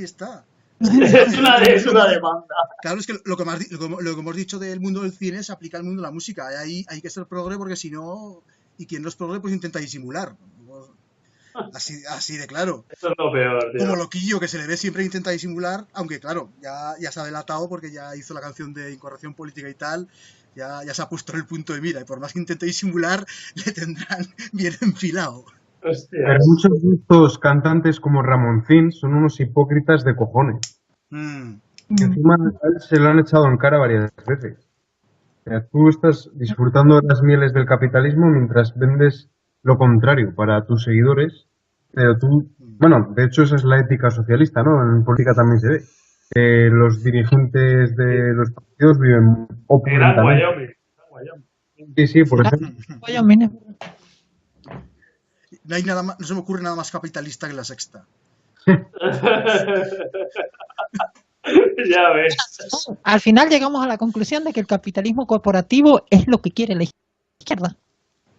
está. Es una demanda. Claro, es que lo que hemos dicho del mundo del cine se aplica al mundo de la música. Ahí hay que ser progre porque si no, y quien no es progre pues intenta disimular. Así de claro. Eso es lo peor, tío. Como Loquillo, que se le ve siempre intenta disimular, aunque claro, ya se ha delatado porque ya hizo la canción de incorrección política y tal, ya se ha puesto en el punto de mira, y por más que intente disimular, le tendrán bien enfilado. Hostia. Pero muchos de estos cantantes como Ramoncín son unos hipócritas de cojones. Encima a él se lo han echado en cara varias veces. O sea, tú estás disfrutando de las mieles del capitalismo mientras vendes lo contrario para tus seguidores, pero tú, bueno, de hecho esa es la ética socialista, ¿no? En política también se ve. Los dirigentes de los partidos viven opulentamente. Sí, por ejemplo. No se me ocurre nada más capitalista que La Sexta. Ya ves. Al final llegamos a la conclusión de que el capitalismo corporativo es lo que quiere la izquierda.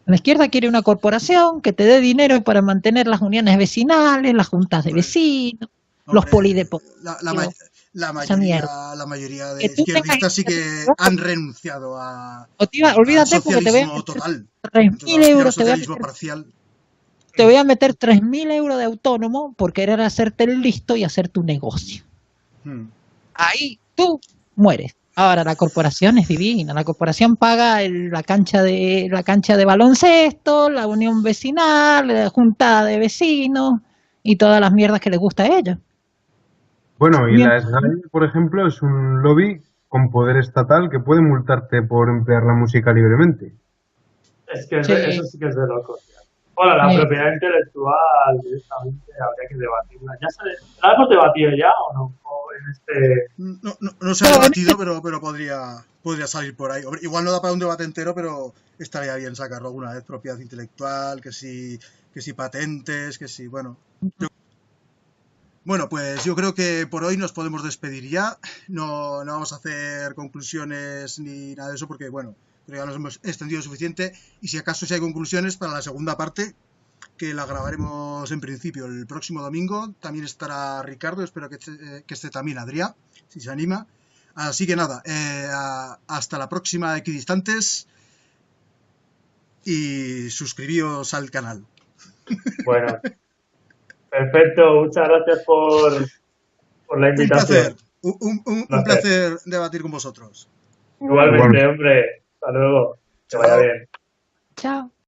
La izquierda quiere una corporación que te dé dinero para mantener las uniones vecinales, las juntas de vecinos, los polideportivos. La mayoría de izquierdistas sí que han renunciado al socialismo total. 3.000 euros parcial. Te voy a meter 3.000 euros de autónomo por querer hacerte el listo y hacer tu negocio. Ahí tú mueres. Ahora, la corporación es divina. La corporación paga la cancha de baloncesto, la unión vecinal, la junta de vecinos y todas las mierdas que les gusta a ella. Bueno, y Bien. la SGAE, por ejemplo, es un lobby con poder estatal que puede multarte por emplear la música libremente. Es que Sí. eso sí que es de locos. Ya. Bueno, la Sí. propiedad intelectual directamente habría que debatirla. ¿La hemos debatido ya o no? O en este... No se ha debatido, pero podría salir por ahí. Hombre, igual no da para un debate entero, pero estaría bien sacarlo alguna vez. Propiedad intelectual, que si patentes, que si, bueno. Bueno, pues yo creo que por hoy nos podemos despedir ya. No vamos a hacer conclusiones ni nada de eso porque, bueno, creo que ya nos hemos extendido suficiente. Y si acaso si hay conclusiones para la segunda parte, que la grabaremos en principio el próximo domingo. También estará Ricardo, espero que esté también Adrián, si se anima. Así que nada, hasta la próxima Equidistantes y suscribíos al canal. Bueno, perfecto. Muchas gracias por la invitación. Un placer debatir con vosotros. Igualmente, hombre. Hasta luego. Que vaya bien. Chao.